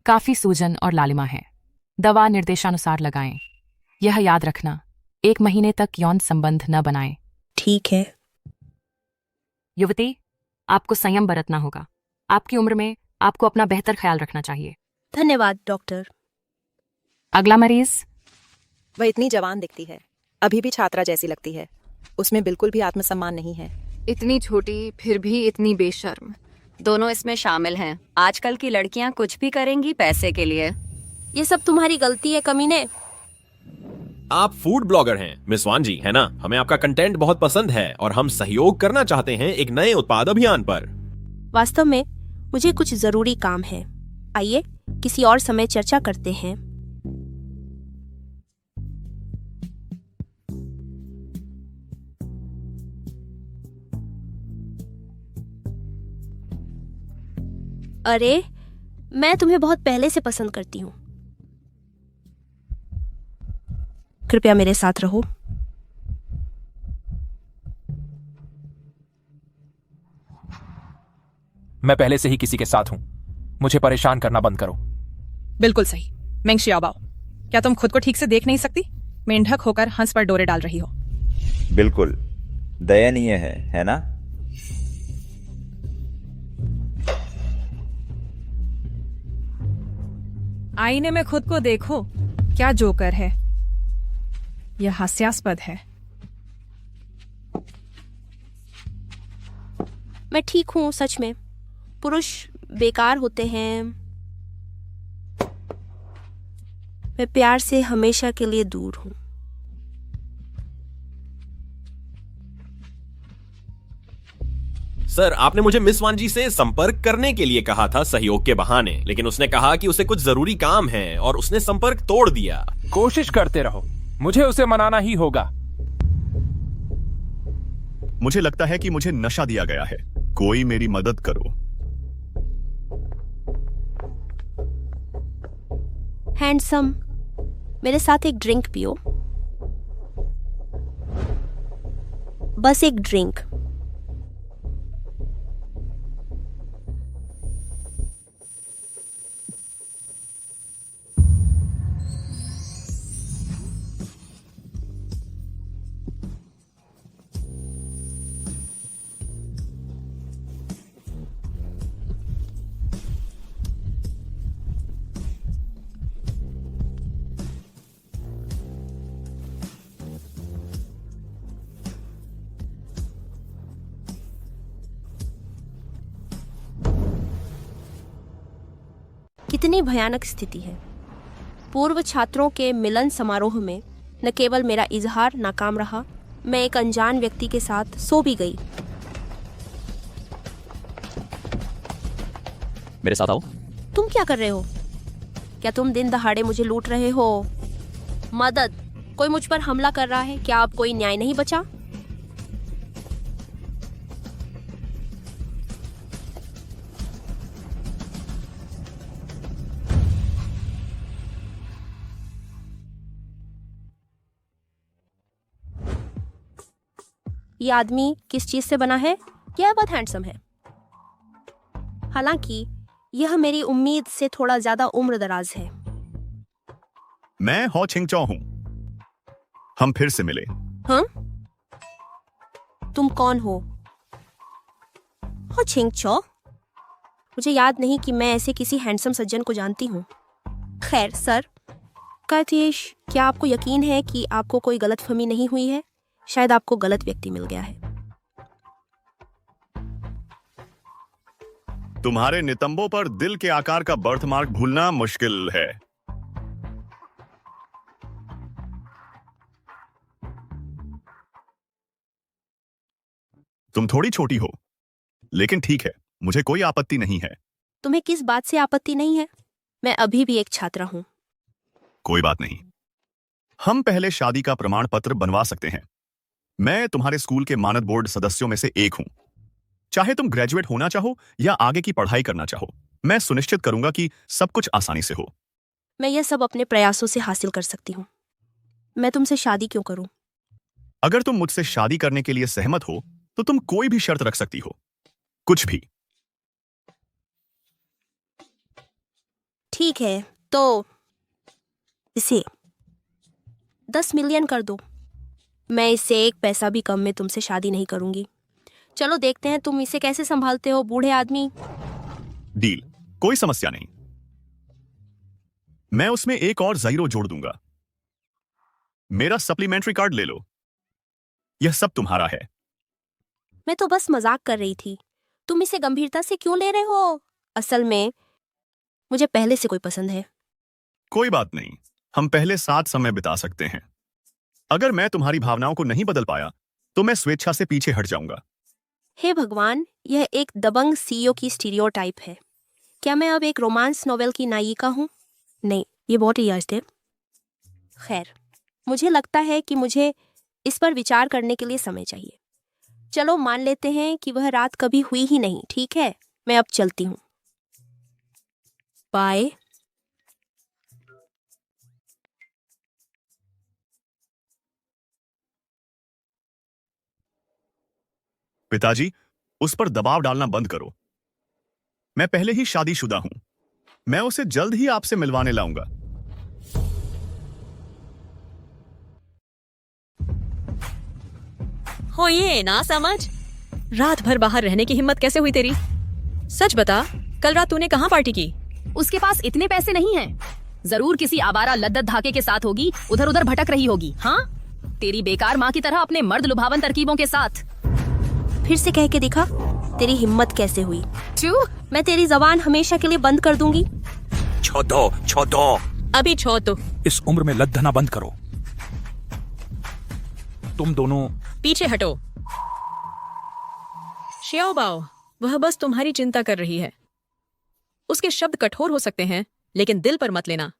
काफी सूजन और लालिमा है। दवा निर्देशानुसार लगाएं। यह याद रखना, 1 महीने तक यौन संबंध न बनाएं। ठीक है। युवती, आपको संयम बरतना होगा। आपकी उम्र में आपको अपना बेहतर ख्याल रखना चाहिए। धन्यवाद डॉक्टर। अगला मरीज। वह इतनी जवान दिखती है, अभी भी छात्रा जैसी लगती है। उसमें बिल्कुल भी आत्मसम्मान नहीं है। इतनी छोटी फिर भी इतनी बेशर्म। दोनों इसमें शामिल हैं। आजकल की लड़कियां कुछ भी करेंगी पैसे के लिए। ये सब तुम्हारी गलती है कमीने। आप फूड ब्लॉगर हैं मिस वान जी, है ना? हमें आपका कंटेंट बहुत पसंद है और हम सहयोग करना चाहते हैं एक नए उत्पाद अभियान पर। वास्तव में मुझे कुछ जरूरी काम है। आइए किसी और समय चर्चा करते हैं। अरे, मैं तुम्हें बहुत पहले से पसंद करती हूँ। कृपया मेरे साथ रहो। मैं पहले से ही किसी के साथ हूं। मुझे परेशान करना बंद करो। बिल्कुल सही। मेंग शियाओबाओ, क्या तुम खुद को ठीक से देख नहीं सकती? मेंढक होकर हंस पर डोरे डाल रही हो। बिल्कुल दयनीय है ना? आईने में खुद को देखो, क्या जोकर है। यह हास्यास्पद है। मैं ठीक हूँ, सच में। पुरुष बेकार होते हैं। मैं प्यार से हमेशा के लिए दूर हूँ। सर, आपने मुझे मिस वान जी से संपर्क करने के लिए कहा था सहयोग के बहाने, लेकिन उसने कहा कि उसे कुछ जरूरी काम है और उसने संपर्क तोड़ दिया। कोशिश करते रहो, मुझे उसे मनाना ही होगा। मुझे लगता है कि मुझे नशा दिया गया है। कोई मेरी मदद करो। हैंडसम, मेरे साथ एक ड्रिंक पियो। बस एक ड्रिंक। कितनी भयानक स्थिति है। पूर्व छात्रों के मिलन समारोह में न केवल मेरा इजहार नाकाम रहा, मैं एक अनजान व्यक्ति के साथ सो भी गई। मेरे साथ आओ। तुम क्या कर रहे हो? क्या तुम दिन दहाड़े मुझे लूट रहे हो? मदद! कोई मुझ पर हमला कर रहा है। क्या अब कोई न्याय नहीं बचा? ये आदमी किस चीज से बना है? यह बहुत हैंडसम है। हालांकि यह मेरी उम्मीद से थोड़ा ज्यादा उम्र दराज है। मैं हो छिंगचो हूं। हम फिर से मिले। हाँ? तुम कौन हो? हो छिंगचो? मुझे याद नहीं कि मैं ऐसे किसी हैंडसम सज्जन को जानती हूँ। खैर सर, कायतीश, क्या आपको यकीन है कि आपको कोई गलतफहमी नहीं हुई है? शायद आपको गलत व्यक्ति मिल गया है। तुम्हारे नितंबों पर दिल के आकार का बर्थमार्क भूलना मुश्किल है। तुम थोड़ी छोटी हो, लेकिन ठीक है, मुझे कोई आपत्ति नहीं है। तुम्हें किस बात से आपत्ति नहीं है? मैं अभी भी एक छात्रा हूं। कोई बात नहीं, हम पहले शादी का प्रमाण पत्र बनवा सकते हैं। मैं तुम्हारे स्कूल के मानद बोर्ड सदस्यों में से एक हूं। चाहे तुम ग्रेजुएट होना चाहो या आगे की पढ़ाई करना चाहो, मैं सुनिश्चित करूंगा कि सब कुछ आसानी से हो। मैं यह सब अपने प्रयासों से हासिल कर सकती हूँ। मैं तुमसे शादी क्यों करूं? अगर तुम मुझसे शादी करने के लिए सहमत हो तो तुम कोई भी शर्त रख सकती हो, कुछ भी। ठीक है, तो इसे 10 मिलियन कर दो। मैं इससे एक पैसा भी कम में तुमसे शादी नहीं करूंगी। चलो देखते हैं तुम इसे कैसे संभालते हो, बूढ़े आदमी। डील, कोई समस्या नहीं। मैं उसमें एक और ज़ीरो जोड़ दूंगा। मेरा सप्लीमेंट्री कार्ड ले लो। यह सब तुम्हारा है। मैं तो बस मजाक कर रही थी, तुम इसे गंभीरता से क्यों ले रहे हो? असल में मुझे पहले से कोई पसंद है। कोई बात नहीं, हम पहले साथ समय बिता सकते हैं। अगर मैं तुम्हारी भावनाओं को नहीं बदल पाया तो मैं स्वेच्छा से पीछे हट जाऊंगा। हे भगवान, यह एक दबंग सीईओ की स्टीरियोटाइप है। क्या मैं अब एक रोमांस नोवेल की नायिका हूँ? नहीं, ये बहुत ही याद है। खैर, मुझे लगता है कि मुझे इस पर विचार करने के लिए समय चाहिए। चलो मान लेते हैं कि वह रात कभी हुई ही नहीं। ठीक है, मैं अब चलती हूँ। बाय। पिताजी, उस पर दबाव डालना बंद करो। मैं पहले ही शादीशुदा हूं। मैं उसे जल्द ही आपसे मिलवाने लाऊंगा। हो ये ना समझ, रात भर बाहर रहने की हिम्मत कैसे हुई तेरी? सच बता, कल रात तूने कहाँ पार्टी की? उसके पास इतने पैसे नहीं हैं। जरूर किसी आवारा लद्दत धाके के साथ होगी, उधर उधर भटक रही होगी। हाँ, तेरी बेकार माँ की तरह अपने मर्द लुभावन तरकीबों के साथ। फिर से कह के दिखा, तेरी हिम्मत कैसे हुई? मैं तेरी जबान हमेशा के लिए बंद कर दूंगी। छोड़ो। अभी छोड़ दो। इस उम्र में लद्दना बंद करो। तुम दोनों पीछे हटो। श्याओबाओ, वह बस तुम्हारी चिंता कर रही है। उसके शब्द कठोर हो सकते हैं, लेकिन दिल पर मत लेना।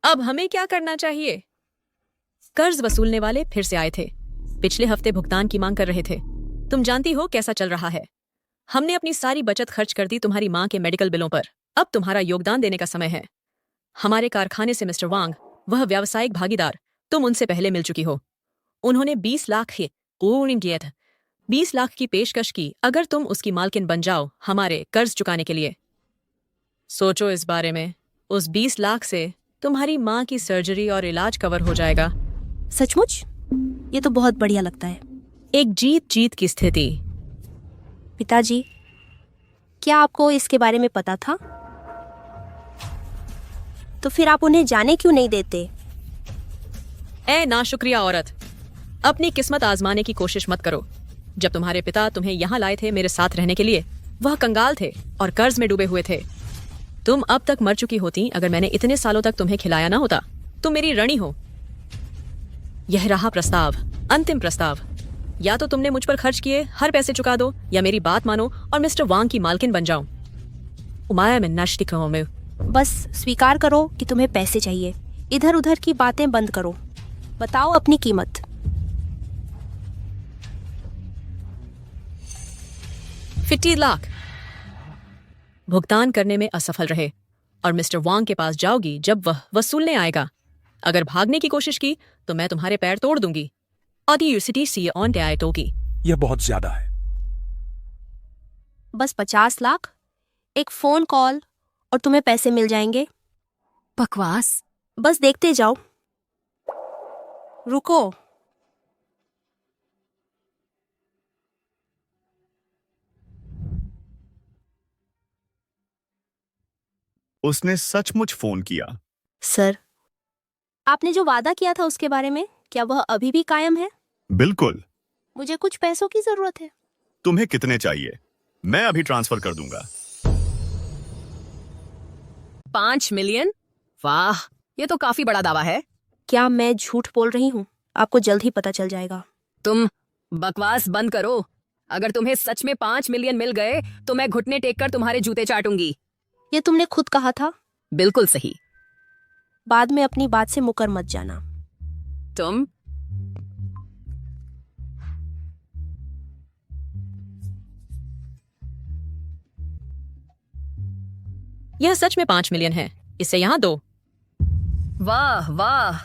अब हमें क्या करना चाहिए? कर्ज वसूलने वाले फिर से आए थे। पिछले हफ्ते भुगतान की मांग कर रहे थे। तुम जानती हो कैसा चल रहा है। हमने अपनी सारी बचत खर्च कर दी तुम्हारी माँ के मेडिकल बिलों पर। अब तुम्हारा योगदान देने का समय है। हमारे कारखाने से मिस्टर वांग, वह व्यावसायिक भागीदार, तुम उनसे पहले मिल चुकी हो। उन्होंने 20 लाख की पेशकश की अगर तुम उसकी मालकिन बन जाओ हमारे कर्ज चुकाने के लिए। सोचो इस बारे में। उस 20 लाख से तुम्हारी माँ की सर्जरी और इलाज कवर हो जाएगा। सचमुच? ये तो बहुत बढ़िया लगता है। एक जीत जीत की स्थिति। पिताजी, क्या आपको इसके बारे में पता था? तो फिर आप उन्हें जाने क्यों नहीं देते? ए नाशुक्रिया औरत, अपनी किस्मत आजमाने की कोशिश मत करो। जब तुम्हारे पिता तुम्हें यहाँ लाए थे मेरे साथ रहने के लिए, वह कंगाल थे और कर्ज में डूबे हुए थे। तुम अब तक मर चुकी होती अगर मैंने इतने सालों तक तुम्हें खिलाया ना होता। तुम मेरी रणी हो। यह रहा प्रस्ताव, अंतिम प्रस्ताव। या तो तुमने मुझ पर खर्च किए हर पैसे चुका दो, या मेरी बात मानो और मिस्टर वांग की मालकिन बन जाओ। बस स्वीकार करो कि तुम्हें पैसे चाहिए। इधर उधर की बातें बंद करो। बताओ अपनी कीमत। 50 लाख। भुगतान करने में असफल रहे और मिस्टर वांग के पास जाओगी जब वह वसूलने आएगा। अगर भागने की कोशिश की तो मैं तुम्हारे पैर तोड़ दूंगी। यह बहुत ज्यादा है। बस 50 लाख, एक फोन कॉल और तुम्हें पैसे मिल जाएंगे। बकवास। बस देखते जाओ। रुको। उसने सचमुच फोन किया। सर, आपने जो वादा किया था उसके बारे में, क्या वह अभी भी कायम है? बिल्कुल। मुझे कुछ पैसों की जरूरत है। तुम्हें कितने चाहिए? मैं अभी ट्रांसफर कर दूंगा। 5 मिलियन? वाह, ये तो काफी बड़ा दावा है। क्या मैं झूठ बोल रही हूँ? आपको जल्द ही पता चल जाएगा। तुम बकवास बंद करो। अगर तुम्हें सच में 5 मिलियन मिल गए तो मैं घुटने टेक कर तुम्हारे जूते चाटूंगी। ये तुमने खुद कहा था। बिल्कुल सही। बाद में अपनी बात से मुकर मत जाना। तुम यह सच में 5 मिलियन है। इसे यहाँ दो। वाह वाह,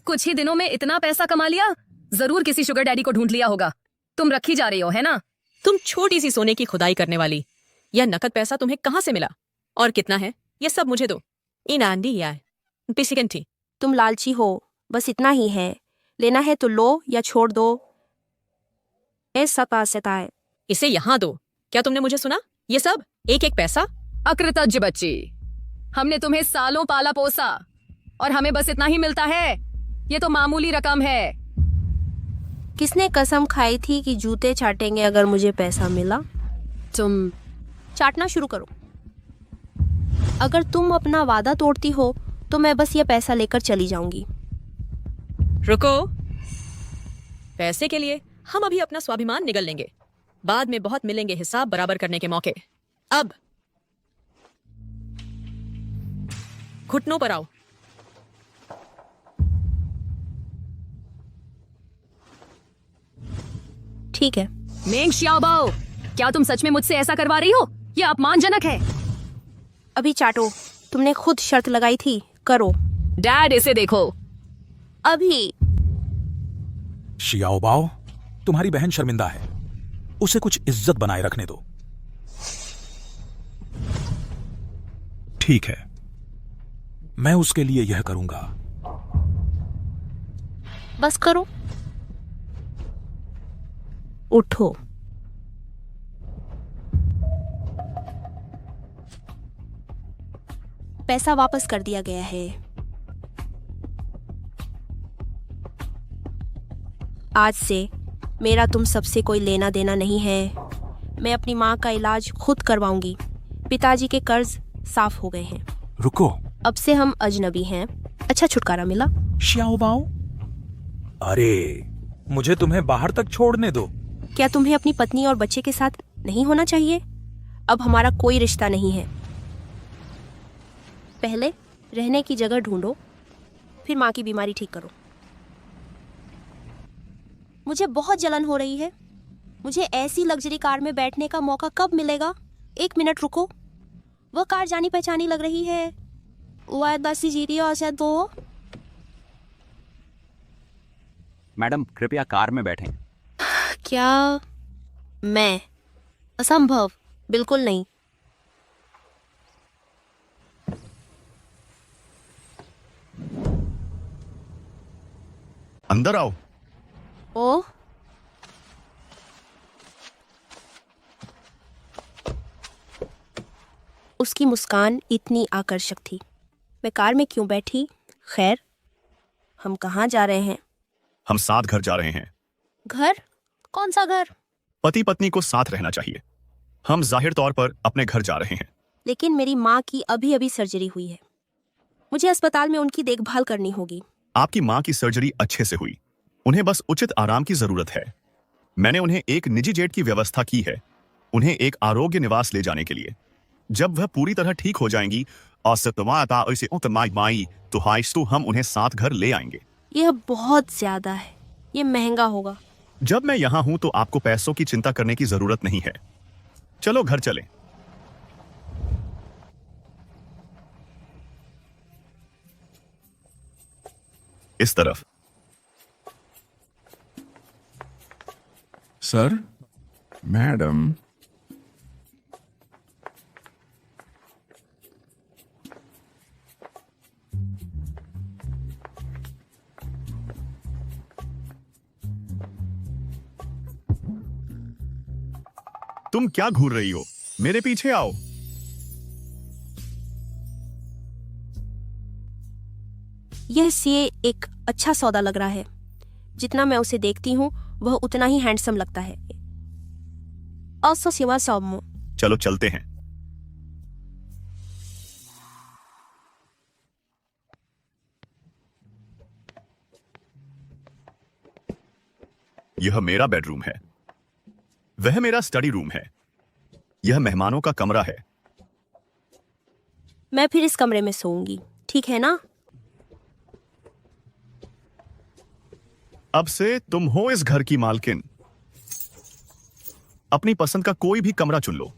कुछ ही दिनों में इतना पैसा कमा लिया। जरूर किसी शुगर डैडी को ढूंढ लिया होगा। तुम रखी जा रही हो, है ना? तुम छोटी सी सोने की खुदाई करने वाली। यह नकद पैसा तुम्हें कहाँ से मिला और कितना है? यह सब मुझे दो। Inandi ya. Pisikanti. तुम लालची हो, बस इतना ही है। लेना है तो लो या छोड़ दो। ऐसा पासता है। इसे यहाँ दो। क्या तुमने मुझे सुना? ये सब एक एक पैसा? अकृतज्ञ बच्ची, हमने तुम्हें सालों पाला पोसा और हमें बस इतना ही मिलता है। ये तो मामूली रकम है। किसने कसम खाई थी कि जूते चाटेंगे अगर मुझे पैसा मिला? तुम चाटना शुरू करो। अगर तुम अपना वादा तोड़ती हो तो मैं बस ये पैसा लेकर चली जाऊंगी। रुको। पैसे के लिए हम अभी अपना स्वाभिमान निगल लेंगे। बाद में बहुत मिलेंगे हिसाब बराबर करने के मौके। अब घुटनों पर आओ। ठीक है। मेंग श्याओबाओ, क्या तुम सच में मुझसे ऐसा करवा रही हो? ये अपमानजनक है। अभी चाटो। तुमने खुद शर्त लगाई थी, करो। डैड, इसे देखो। अभी। शियाओबाओ, तुम्हारी बहन शर्मिंदा है, उसे कुछ इज्जत बनाए रखने दो। ठीक है, मैं उसके लिए यह करूंगा। बस करो। उठो। पैसा वापस कर दिया गया है। आज से मेरा तुम सबसे कोई लेना देना नहीं है। मैं अपनी माँ का इलाज खुद करवाऊंगी। पिताजी के कर्ज साफ हो गए हैं। रुको। अब से हम अजनबी हैं। अच्छा छुटकारा मिला। शियाओबाओ, अरे मुझे तुम्हें बाहर तक छोड़ने दो। क्या तुम्हें अपनी पत्नी और बच्चे के साथ नहीं होना चाहिए? अब हमारा कोई रिश्ता नहीं है। पहले रहने की जगह ढूंढो, फिर माँ की बीमारी ठीक करो। मुझे बहुत जलन हो रही है। मुझे ऐसी लग्जरी कार में बैठने का मौका कब मिलेगा? 1 मिनट रुको। वह कार जानी पहचानी लग रही है। दो। मैडम, कृपया कार में बैठें। क्या मैं? असंभव। बिल्कुल नहीं। अंदर आओ। ओ, उसकी मुस्कान इतनी आकर्षक थी। मैं कार में क्यों बैठी? खैर, हम कहाँ जा रहे हैं? हम साथ घर जा रहे हैं। घर? कौन सा घर? पति पत्नी को साथ रहना चाहिए। हम जाहिर तौर पर अपने घर जा रहे हैं। लेकिन मेरी माँ की अभी अभी सर्जरी हुई है। मुझे अस्पताल में उनकी देखभाल करनी होगी। आपकी माँ की सर्जरी अच्छे से हुई। उन्हें बस उचित आराम की जरूरत है। मैंने उन्हें एक निजी जेट की व्यवस्था की है, उन्हें एक आरोग्य निवास ले जाने के लिए। जब वह पूरी तरह ठीक हो जाएंगी तो हम उन्हें साथ घर ले आएंगे। यह बहुत ज्यादा है। यह महंगा होगा। जब मैं यहाँ हूं तो आपको पैसों की चिंता करने की जरूरत नहीं है। चलो घर चलें। इस तरफ। सर, मैडम, तुम क्या घूर रही हो? मेरे पीछे आओ। यह सीए एक अच्छा सौदा लग रहा है। जितना मैं उसे देखती हूँ वह उतना ही हैंडसम लगता है। चलो चलते हैं। यह मेरा बेडरूम है, वह मेरा स्टडी रूम है, यह मेहमानों का कमरा है। मैं फिर इस कमरे में सोऊंगी, ठीक है ना? अब से तुम हो इस घर की मालकिन। अपनी पसंद का कोई भी कमरा चुन लो।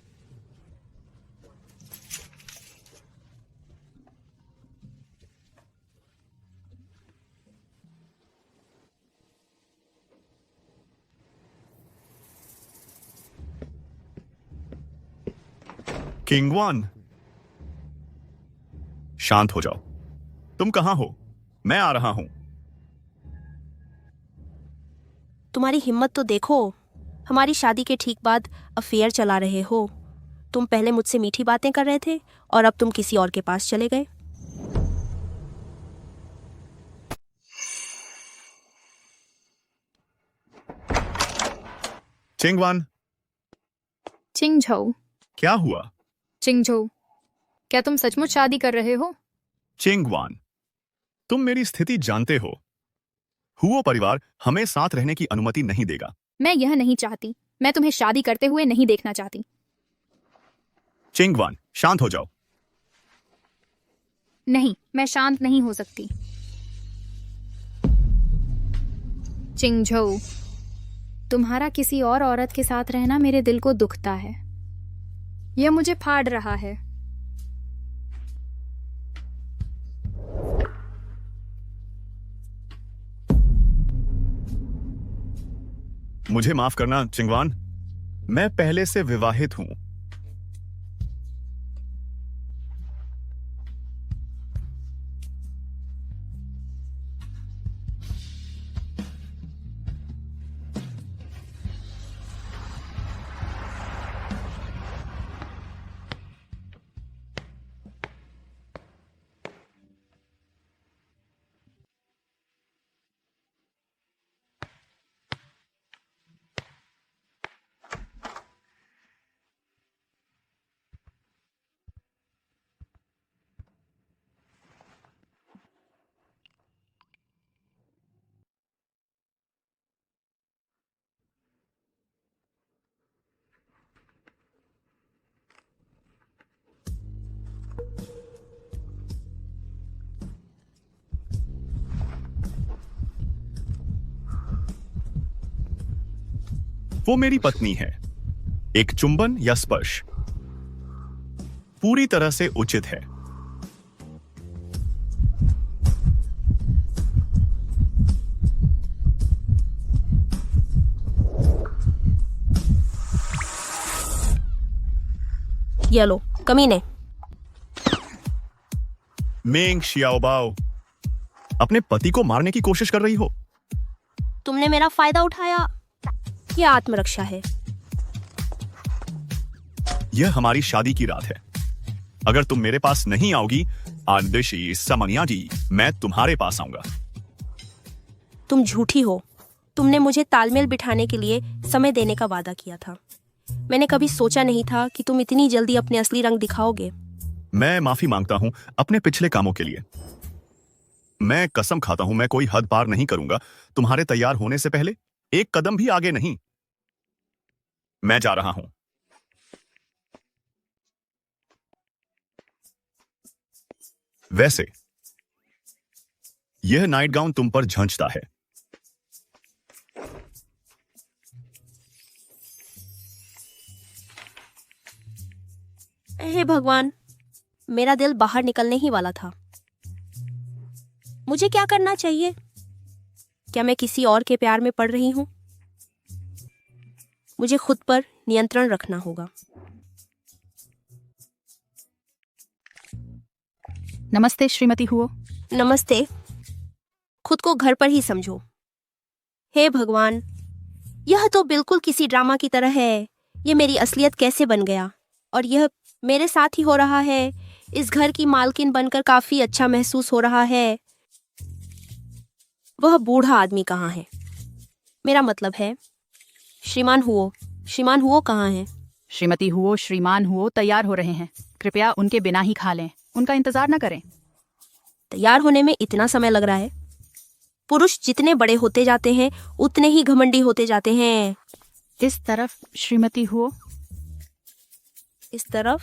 किंगवान, शांत हो जाओ। तुम कहां हो? मैं आ रहा हूं। तुम्हारी हिम्मत तो देखो, हमारी शादी के ठीक बाद अफेयर चला रहे हो। तुम पहले मुझसे मीठी बातें कर रहे थे और अब तुम किसी और के पास चले गए। चिंगवान, चिंगझोउ। क्या हुआ? चिंगझोउ, क्या तुम सचमुच शादी कर रहे हो? चिंगवान, तुम मेरी स्थिति जानते हो। हुओ परिवार हमें साथ रहने की अनुमति नहीं देगा। मैं यह नहीं चाहती। मैं तुम्हें शादी करते हुए नहीं देखना चाहती। चिंगवान, शांत हो जाओ। नहीं, मैं शांत नहीं हो सकती। चिंगझोउ, तुम्हारा किसी और औरत के साथ रहना मेरे दिल को दुखता है। यह मुझे फाड़ रहा है। मुझे माफ करना चिंगवान, मैं पहले से विवाहित हूं। वो मेरी पत्नी है। एक चुंबन या स्पर्श पूरी तरह से उचित है। ये लो, कमीने। मेंग शियाओबाओ, अपने पति को मारने की कोशिश कर रही हो? तुमने मेरा फायदा उठाया। यह आत्मरक्षा है। यह हमारी शादी की रात है। अगर तुम मेरे पास नहीं आओगी आंदेशी समनियाजी, मैं तुम्हारे पास आऊंगा। तुम झूठी हो। तुमने मुझे तालमेल बिठाने के लिए समय देने का वादा किया था। मैंने कभी सोचा नहीं था कि तुम इतनी जल्दी अपने असली रंग दिखाओगे। मैं माफी मांगता हूं अपने पिछले कामों के लिए। मैं कसम खाता हूं मैं कोई हद पार नहीं करूंगा तुम्हारे तैयार होने से पहले, एक कदम भी आगे नहीं। मैं जा रहा हूं। वैसे यह नाइट गाउन तुम पर झंझता है। हे भगवान, मेरा दिल बाहर निकलने ही वाला था। मुझे क्या करना चाहिए? क्या मैं किसी और के प्यार में पड़ रही हूं? मुझे खुद पर नियंत्रण रखना होगा। नमस्ते श्रीमती हुओ। नमस्ते। खुद को घर पर ही समझो। हे भगवान, यह तो बिल्कुल किसी ड्रामा की तरह है। यह मेरी असलियत कैसे बन गया? और यह मेरे साथ ही हो रहा है। इस घर की मालकिन बनकर काफी अच्छा महसूस हो रहा है। वह बूढ़ा आदमी कहाँ है? मेरा मतलब है श्रीमान हुओ कहाँ है? श्रीमती हुओ, श्रीमान हुओ तैयार हो रहे हैं। कृपया उनके बिना ही खा लें। उनका इंतजार न करें। तैयार होने में इतना समय लग रहा है? पुरुष जितने बड़े होते जाते हैं उतने ही घमंडी होते जाते हैं। इस तरफ श्रीमती हुओ। इस तरफ।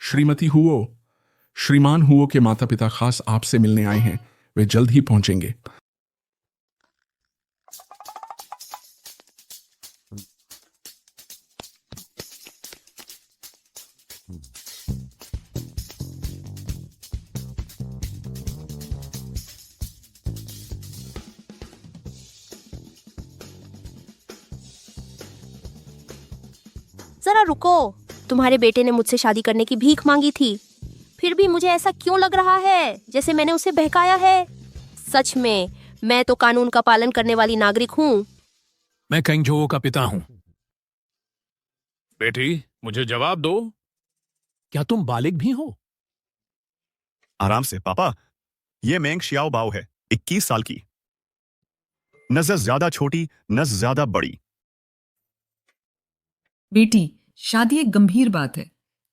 श्रीमती हुओ, श्रीमान हुओ के माता पिता खास आपसे मिलने आए हैं। वे जल्द ही पहुंचेंगे। जरा रुको, तुम्हारे बेटे ने मुझसे शादी करने की भीख मांगी थी, फिर भी मुझे ऐसा क्यों लग रहा है जैसे मैंने उसे बहकाया है? सच में मैं तो कानून का पालन करने वाली नागरिक हूँ। मैं कैंगजो का पिता हूं। बेटी, मुझे जवाब दो, क्या तुम बालिग भी हो? आराम से पापा, ये मेंग शियाओ बाओ है, 21 साल की। न ज्यादा छोटी न ज्यादा बड़ी। बेटी, शादी एक गंभीर बात है।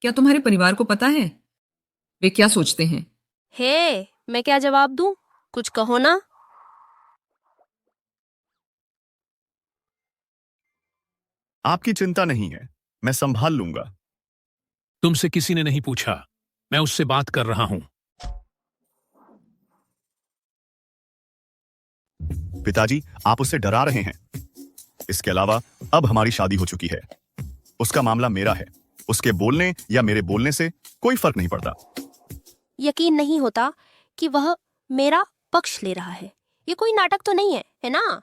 क्या तुम्हारे परिवार को पता है वे क्या सोचते हैं? हे, मैं क्या जवाब दूं? कुछ कहो ना। आपकी चिंता नहीं है, मैं संभाल लूंगा। तुमसे किसी ने नहीं पूछा, मैं उससे बात कर रहा हूं। पिताजी, आप उससे डरा रहे हैं। इसके अलावा अब हमारी शादी हो चुकी है। उसका मामला मेरा है। उसके बोलने या मेरे बोलने से कोई फर्क नहीं पड़ता। यकीन नहीं होता कि वह मेरा पक्ष ले रहा है। ये कोई नाटक तो नहीं है ना?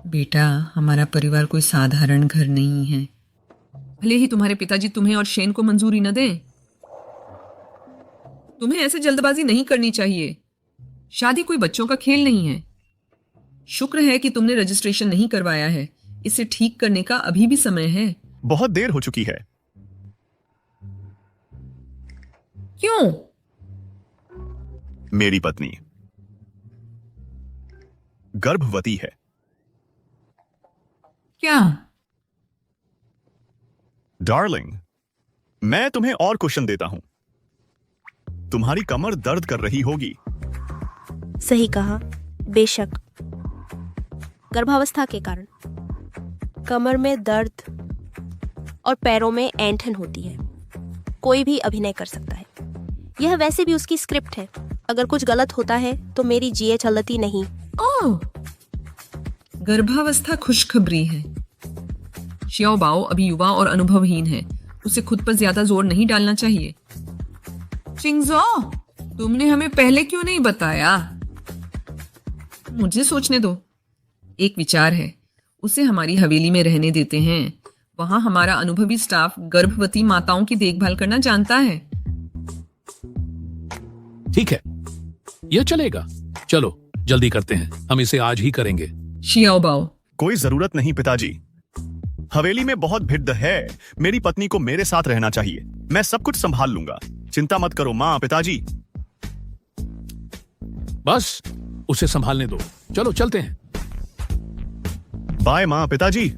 बेटा, हमारा परिवार कोई साधारण घर नहीं है। भले ही तुम्हारे पिताजी तुम्हें और शेन को मंजूरी न दें, तुम्हें ऐसे जल्दबाजी नहीं करनी चाहिए। शादी कोई बच्चों का खेल नहीं है। शुक्र है कि तुमने रजिस्ट्रेशन नहीं करवाया है। इसे ठीक करने का अभी भी समय है। बहुत देर हो चुकी है। क्यों? मेरी पत्नी गर्भवती है। क्या? डार्लिंग, मैं तुम्हें और क्वेश्चन देता हूं। तुम्हारी कमर दर्द कर रही होगी। सही कहा, बेशक। गर्भावस्था के कारण कमर में दर्द और पैरों में ऐंठन होती है। कोई भी अभिनय कर सकता है। यह वैसे भी उसकी स्क्रिप्ट है। अगर कुछ गलत होता है तो मेरी जीए चलती नहीं। ओह, गर्भावस्था खुशखबरी है। शियाओ बाओ अभी युवा और अनुभवहीन है। उसे खुद पर ज्यादा जोर नहीं डालना चाहिए। चिंगजो, तुमने हमें पहले क्यों नहीं बताया? मुझे सोचने दो। एक विचार है, उसे हमारी हवेली में रहने देते हैं। वहां हमारा अनुभवी स्टाफ गर्भवती माताओं की देखभाल करना जानता है। ठीक है, यह चलेगा। चलो जल्दी करते हैं, हम इसे आज ही करेंगे। शियाओ बाओ, कोई जरूरत नहीं पिताजी। हवेली में बहुत भिड़ है। मेरी पत्नी को मेरे साथ रहना चाहिए। मैं सब कुछ संभाल लूंगा। चिंता मत करो माँ, पिताजी। बस उसे संभालने दो। चलो चलते हैं। बाय माँ, पिताजी।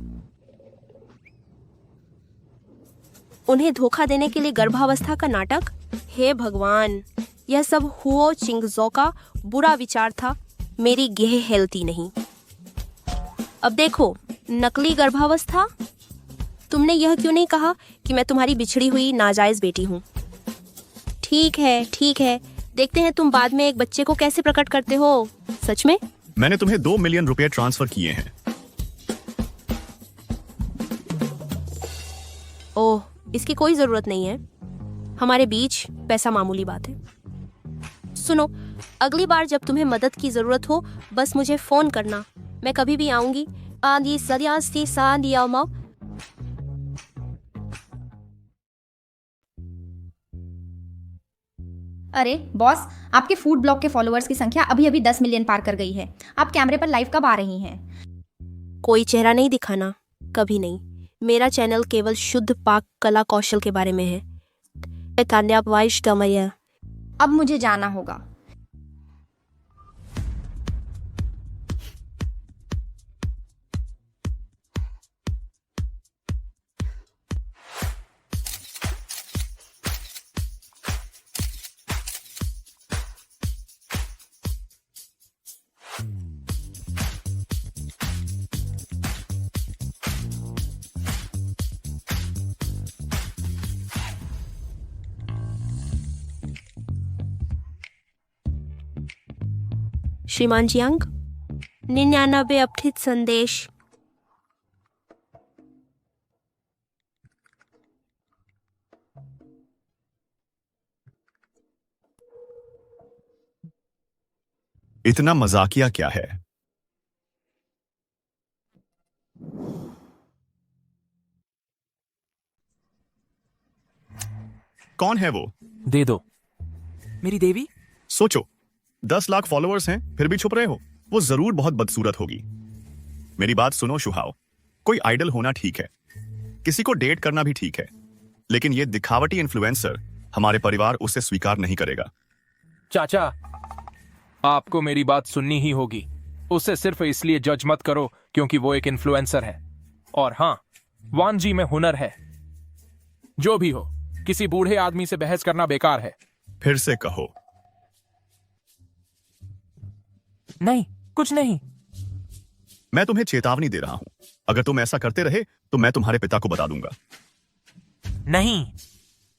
उन्हें धोखा देने के लिए गर्भावस्था का नाटक? हे भगवान, यह सब हुओ चिंगजो का बुरा विचार था, मेरी गेहलती नहीं। अब देखो, नकली गर्भावस्था। तुमने यह क्यों नहीं कहा कि मैं तुम्हारी बिछड़ी हुई नाजायज बेटी हूँ? ठीक है, ठीक है। देखते हैं तुम बाद में एक बच्चे को कैसे प्रकट करते हो। सच में? मैंने तुम्हें 2 मिलियन रुपए ट्रांसफर किए हैं। ओह, इसकी कोई जरूरत नहीं है। हमारे बीच पैसा मामूली बात है। सुनो, अगली बार जब तुम्हें मदद की जरूरत हो, बस मुझे फोन करना। मैं कभी भी आऊंगी। आदि सदियास्ती सादियामाओ। अरे बॉस, आपके फूड ब्लॉग के फॉलोअर्स की संख्या अभी अभी 10 मिलियन पार कर गई है। आप कैमरे पर लाइव कब आ रही हैं? कोई चेहरा नहीं दिखाना, कभी नहीं। मेरा चैनल केवल शुद्ध पाक कला कौशल के बारे में है। अब मुझे जाना होगा। श्रीमान जियांग, 99 अपठित संदेश। इतना मजाकिया क्या है? कौन है वो? दे दो। मेरी देवी। सोचो, 10 लाख फॉलोअर्स हैं, फिर भी छुप रहे हो। वो जरूर बहुत बदसूरत होगी। मेरी बात सुनो शुहाओ, कोई आइडल होना ठीक है, किसी को डेट करना भी ठीक है, लेकिन ये दिखावटी इन्फ्लुएंसर हमारे परिवार उसे स्वीकार नहीं करेगा। चाचा, आपको मेरी बात सुननी ही होगी। उसे सिर्फ इसलिए जज मत करो क्योंकि वो एक इन्फ्लुएंसर है। और हाँ, वान जी में हुनर है। जो भी हो, किसी बूढ़े आदमी से बहस करना बेकार है। फिर से कहो। नहीं, कुछ नहीं। मैं तुम्हें चेतावनी दे रहा हूं, अगर तुम ऐसा करते रहे तो मैं तुम्हारे पिता को बता दूंगा। नहीं,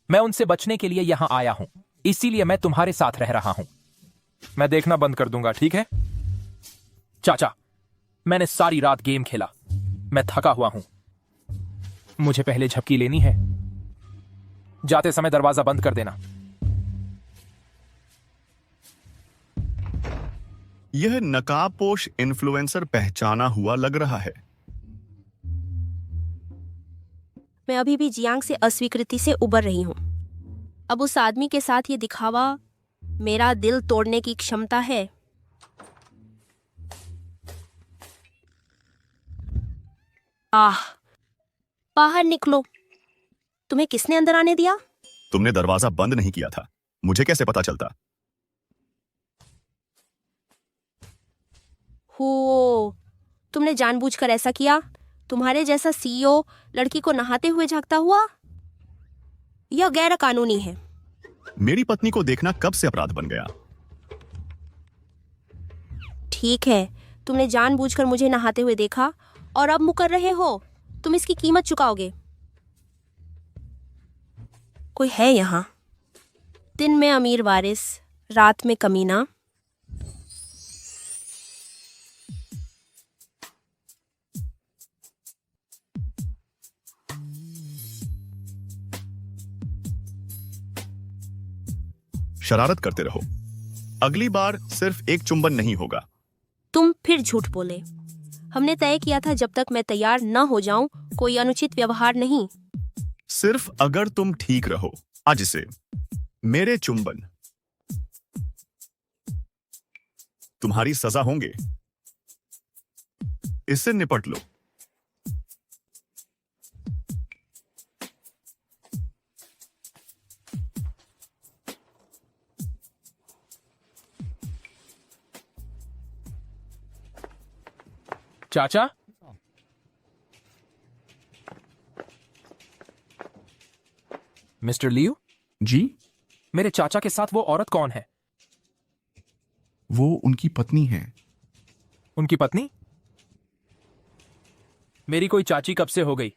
मैं उनसे बचने के लिए यहां आया हूं, इसीलिए मैं तुम्हारे साथ रह रहा हूं। मैं देखना बंद कर दूंगा, ठीक है? चाचा, मैंने सारी रात गेम खेला, मैं थका हुआ हूं। मुझे पहले झपकी लेनी है। जाते समय दरवाजा बंद कर देना। यह नकाबपोश इन्फ्लुएंसर पहचाना हुआ लग रहा है। मैं अभी भी जियांग से अस्वीकृति से उबर रही हूँ। अब उस आदमी के साथ ये दिखावा मेरा दिल तोड़ने की क्षमता है। बाहर निकलो। तुम्हें किसने अंदर आने दिया? तुमने दरवाजा बंद नहीं किया था, मुझे कैसे पता चलता? हो, तुमने जानबूझकर ऐसा किया? तुम्हारे जैसा सीईओ लड़की को नहाते हुए झांकता हुआ? यह गैर कानूनी है। मेरी पत्नी को देखना कब से अपराध बन गया? ठीक है, तुमने जानबूझकर मुझे नहाते हुए देखा और अब मुकर रहे हो। तुम इसकी कीमत चुकाओगे। कोई है यहाँ? दिन में अमीर वारिस, रात में कमीना। शरारत करते रहो, अगली बार सिर्फ एक चुंबन नहीं होगा। तुम फिर झूठ बोले। हमने तय किया था जब तक मैं तैयार न हो जाऊं कोई अनुचित व्यवहार नहीं। सिर्फ अगर तुम ठीक रहो। आज से मेरे चुंबन तुम्हारी सजा होंगे। इससे निपट लो। चाचा, मिस्टर लियू? जी? मेरे चाचा के साथ वो औरत कौन है? वो उनकी पत्नी है। उनकी पत्नी? मेरी कोई चाची कब से हो गई?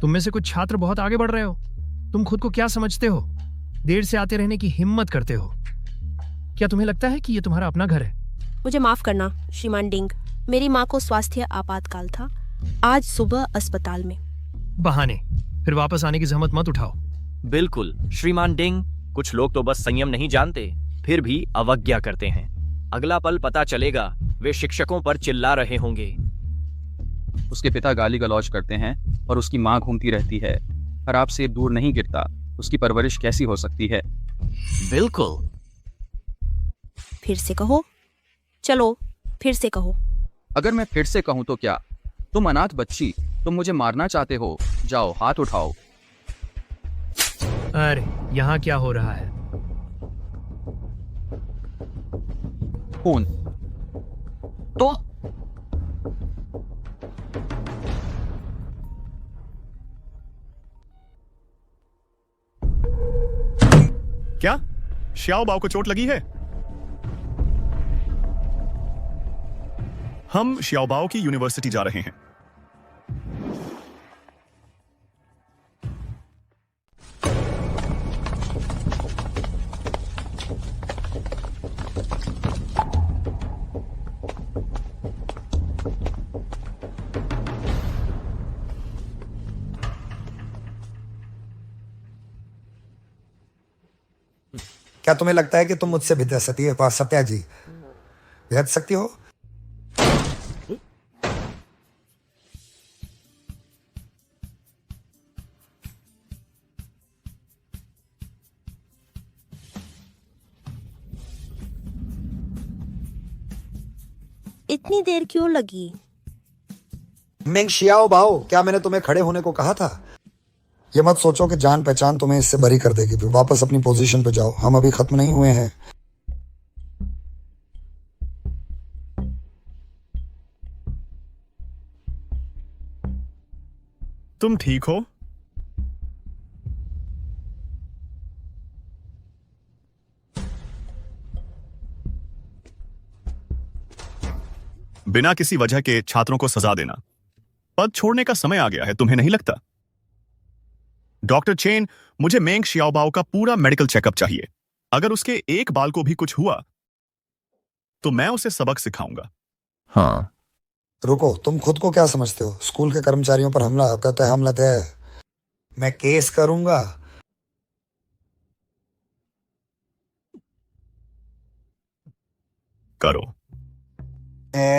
तुम में से कुछ छात्र बहुत आगे बढ़ रहे हो। तुम खुद को क्या समझते हो? देर से आते रहने की हिम्मत करते हो। क्या तुम्हें लगता है कि ये तुम्हारा अपना घर है? मुझे माफ करना श्रीमान डिंग, मेरी माँ को स्वास्थ्य आपातकाल था। आज सुबह अस्पताल में। बहाने, फिर वापस आने की जहमत मत उठाओ। बिल्कुल श्रीमान डिंग, कुछ लोग तो बस संयम नहीं जानते, फिर भी अवज्ञा करते हैं। अगला पल पता चलेगा वे शिक्षकों पर चिल्ला रहे होंगे। उसके पिता गाली गलौज करते हैं और उसकी माँ घूमती रहती है। खराब सेब दूर नहीं गिरता, उसकी परवरिश कैसी हो सकती है? बिल्कुल। फिर से कहो। चलो फिर से कहो। अगर मैं फिर से कहूँ तो क्या? तुम अनाथ बच्ची, तुम मुझे मारना चाहते हो? जाओ हाथ उठाओ। अरे यहाँ क्या हो रहा है? खून। तो क्या श्याओ बाओ को चोट लगी है? हम श्याओ बाओ की यूनिवर्सिटी जा रहे हैं। क्या तुम्हें लगता है कि तुम मुझसे भिद्र सती है सत्या जी? भेज सकती हो? इतनी देर क्यों लगी? मेंग शियाओ बाओ, क्या मैंने तुम्हें खड़े होने को कहा था? ये मत सोचो कि जान पहचान तुम्हें इससे बरी कर देगी। फिर वापस अपनी पोजीशन पे जाओ, हम अभी खत्म नहीं हुए हैं। तुम ठीक हो? बिना किसी वजह के छात्रों को सजा देना, पद छोड़ने का समय आ गया है, तुम्हें नहीं लगता? डॉक्टर चेन, मुझे मेंग शियाओबाओ का पूरा मेडिकल चेकअप चाहिए। अगर उसके एक बाल को भी कुछ हुआ तो मैं उसे सबक सिखाऊंगा। हाँ। रुको, तुम खुद को क्या समझते हो? स्कूल के कर्मचारियों पर हमला कहते हमला है। मैं केस करूंगा। करो।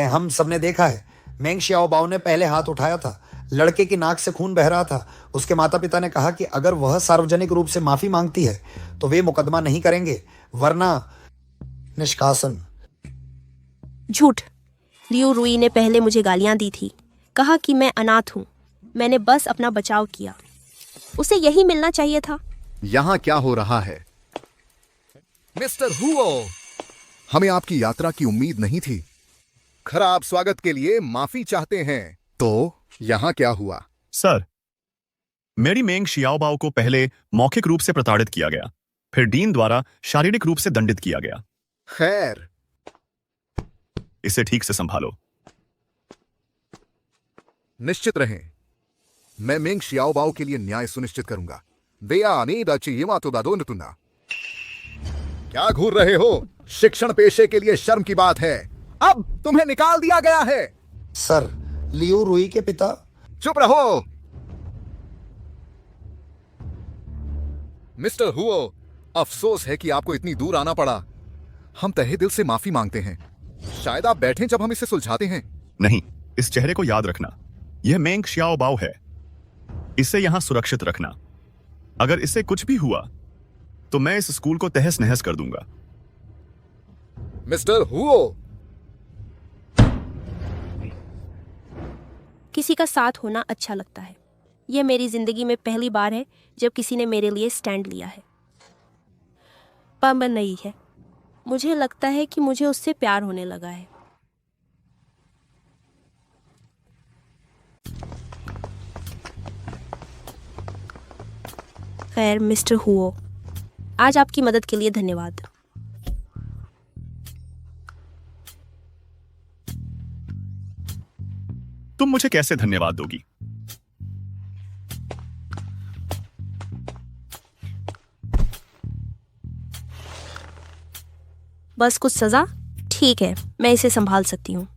हम सबने देखा है, मेंग शियाओबाओ ने पहले हाथ उठाया था। लड़के की नाक से खून बह रहा था। उसके माता पिता ने कहा कि अगर वह सार्वजनिक रूप से माफी मांगती है तो वे मुकदमा नहीं करेंगे, वरना निष्कासन। झूठ। लियू रुई ने पहले मुझे गालियां दी थी, कहा कि मैं अनाथ हूं। मैंने बस अपना बचाव किया। उसे यही मिलना चाहिए था। यहाँ क्या हो रहा है? मिस्टर हुओ, हमें आपकी यात्रा की उम्मीद नहीं थी। खराब स्वागत के लिए माफी चाहते हैं। तो यहाँ क्या हुआ? सर, मेरी मेंग शियाओबाओ को पहले मौखिक रूप से प्रताड़ित किया गया, फिर डीन द्वारा शारीरिक रूप से दंडित किया गया। खैर, इसे ठीक से संभालो। निश्चित रहें, मैं मेंग शियाओबाओ के लिए न्याय सुनिश्चित करूंगा। क्या घूर रहे हो? शिक्षण पेशे के लिए शर्म की बात है। अब तुम्हें निकाल दिया गया है। सर, लियू रुई के पिता। चुप रहो। मिस्टर हुओ, अफसोस है कि आपको इतनी दूर आना पड़ा। हम तहे दिल से माफी मांगते हैं। शायद आप बैठें जब हम इसे सुलझाते हैं। नहीं, इस चेहरे को याद रखना। यह मेंग शियाओबाओ है। इसे यहां सुरक्षित रखना। अगर इसे कुछ भी हुआ तो मैं इस स्कूल को तहस नहस कर दूंगा। मिस्टर हुओ, किसी का साथ होना अच्छा लगता है। यह मेरी जिंदगी में पहली बार है जब किसी ने मेरे लिए स्टैंड लिया है। पर नहीं है, मुझे लगता है कि मुझे उससे प्यार होने लगा है। खैर मिस्टर हुओ, आज आपकी मदद के लिए धन्यवाद। तुम मुझे कैसे धन्यवाद दोगी? बस कुछ सजा? ठीक है, मैं इसे संभाल सकती हूँ।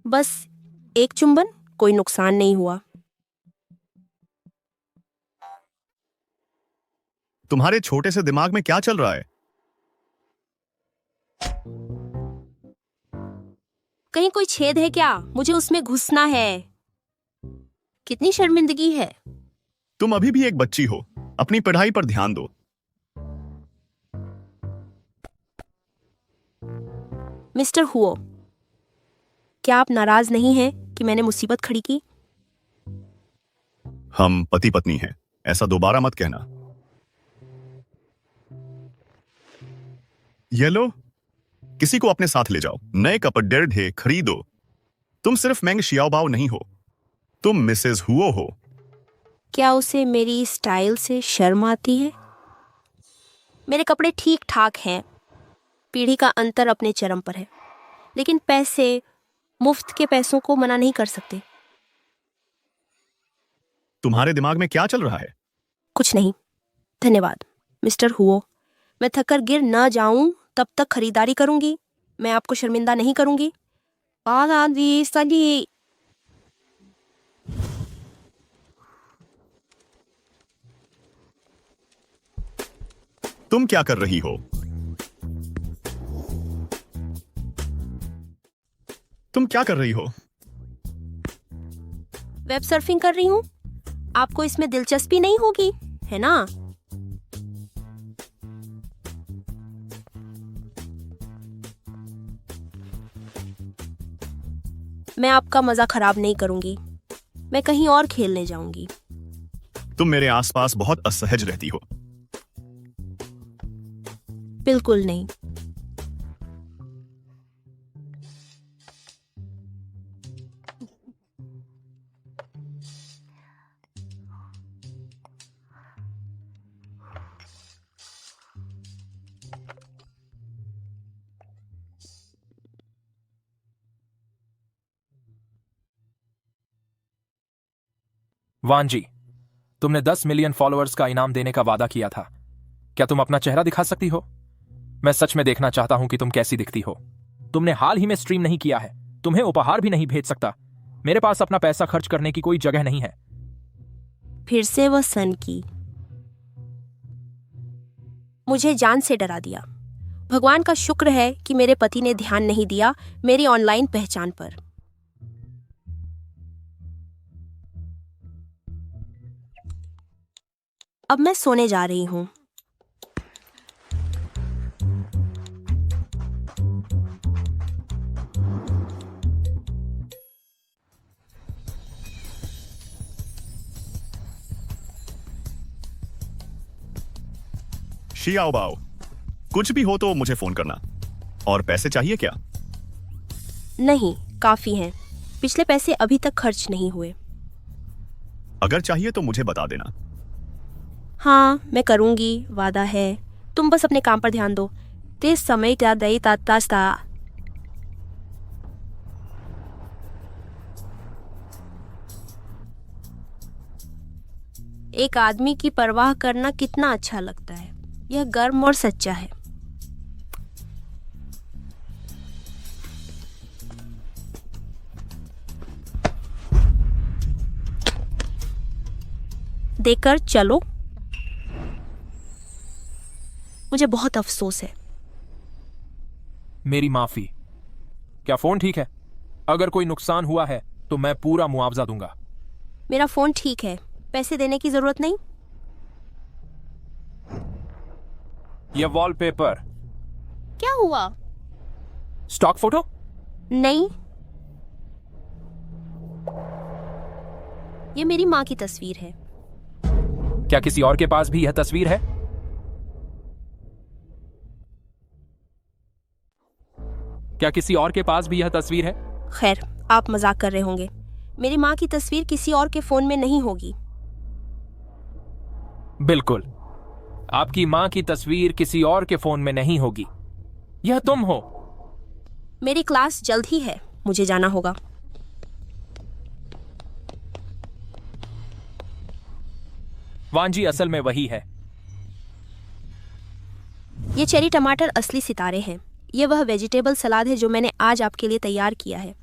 बस एक चुंबन, कोई नुकसान नहीं हुआ। तुम्हारे छोटे से दिमाग में क्या चल रहा है? कहीं कोई छेद है क्या? मुझे उसमें घुसना है। कितनी शर्मिंदगी है। तुम अभी भी एक बच्ची हो। अपनी पढ़ाई पर ध्यान दो। मिस्टर हुओ, क्या आप नाराज नहीं हैं कि मैंने मुसीबत खड़ी की? हम पति पत्नी हैं, ऐसा दोबारा मत कहना। ये लो, किसी को अपने साथ ले जाओ। नए कपड़े ढे खरीदो। तुम सिर्फ मेंग शियाओबाओ नहीं हो, तुम मिसेस हुओ हो। क्या उसे मेरी स्टाइल से शर्म आती है? मेरे कपड़े ठीक ठाक हैं। पीढ़ी का अंतर अपने चरम पर है, लेकिन पैसे, मुफ्त के पैसों को मना नहीं कर सकते। तुम्हारे दिमाग में क्या चल रहा है? कुछ नहीं, धन्यवाद मिस्टर हुओ। मैं थककर गिर न जाऊं तब तक खरीदारी करूंगी। मैं आपको शर्मिंदा नहीं करूंगी। आजादी सली। तुम क्या कर रही हो? तुम क्या कर रही हो? वेब सर्फिंग कर रही हूँ। आपको इसमें दिलचस्पी नहीं होगी, है ना? मैं आपका मजा खराब नहीं करूंगी। मैं कहीं और खेलने जाऊंगी। तुम मेरे आसपास बहुत असहज रहती हो। बिल्कुल नहीं। वांजी, तुमने 10 मिलियन फॉलोअर्स का इनाम देने का वादा किया था। क्या तुम अपना चेहरा दिखा सकती हो? मैं सच में देखना चाहता हूं कि तुम कैसी दिखती हो। तुमने हाल ही में स्ट्रीम नहीं किया है, तुम्हें उपहार भी नहीं भेज सकता। मेरे पास अपना पैसा खर्च करने की कोई जगह नहीं है। फिर से वह सन की। मुझे जान से डरा दिया। भगवान का शुक्र है कि मेरे पति ने ध्यान नहीं दिया मेरी ऑनलाइन पहचान पर। अब मैं सोने जा रही हूं। शियाओ बाओ, कुछ भी हो तो मुझे फोन करना। और पैसे चाहिए क्या? नहीं, काफी हैं। पिछले पैसे अभी तक खर्च नहीं हुए। अगर चाहिए तो मुझे बता देना। हाँ, मैं करूंगी, वादा है। तुम बस अपने काम पर ध्यान दो। तेज समय क्या दई ताता। एक आदमी की परवाह करना कितना अच्छा लगता है। यह गर्म और सच्चा है। देकर चलो। मुझे बहुत अफसोस है। मेरी माफी। क्या फोन ठीक है? अगर कोई नुकसान हुआ है तो मैं पूरा मुआवजा दूंगा। मेरा फोन ठीक है, पैसे देने की जरूरत नहीं। यह वॉलपेपर। क्या हुआ? Stock photo? नहीं, ये मेरी माँ की तस्वीर है। क्या किसी और के पास भी यह तस्वीर है? क्या किसी और के पास भी यह तस्वीर है? खैर, आप मजाक कर रहे होंगे। मेरी माँ की तस्वीर किसी और के फोन में नहीं होगी। बिल्कुल, आपकी माँ की तस्वीर किसी और के फोन में नहीं होगी। यह तुम हो। मेरी क्लास जल्द ही है, मुझे जाना होगा। वांजी असल में वही है। ये चेरी टमाटर असली सितारे हैं। ये वह वेजिटेबल सलाद है जो मैंने आज आपके लिए तैयार किया है।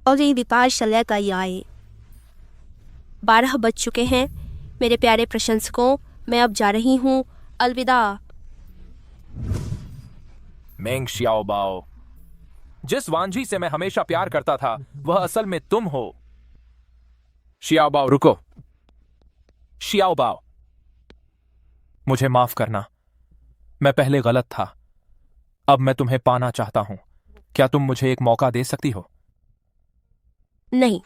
और ये विपाश शल्य का याए। 12 बज चुके हैं मेरे प्यारे प्रशंसकों। मैं अब जा रही हूँ। अलविदा। मेंग शियाओबाओ, जिस वांजी से मैं हमेशा प्यार करता था वह असल में तुम हो। शियाओबाओ रुको। शियाओबाओ, मुझे माफ करना, मैं पहले गलत था। अब मैं तुम्हें पाना चाहता हूं। क्या तुम मुझे एक मौका दे सकती हो? नहीं,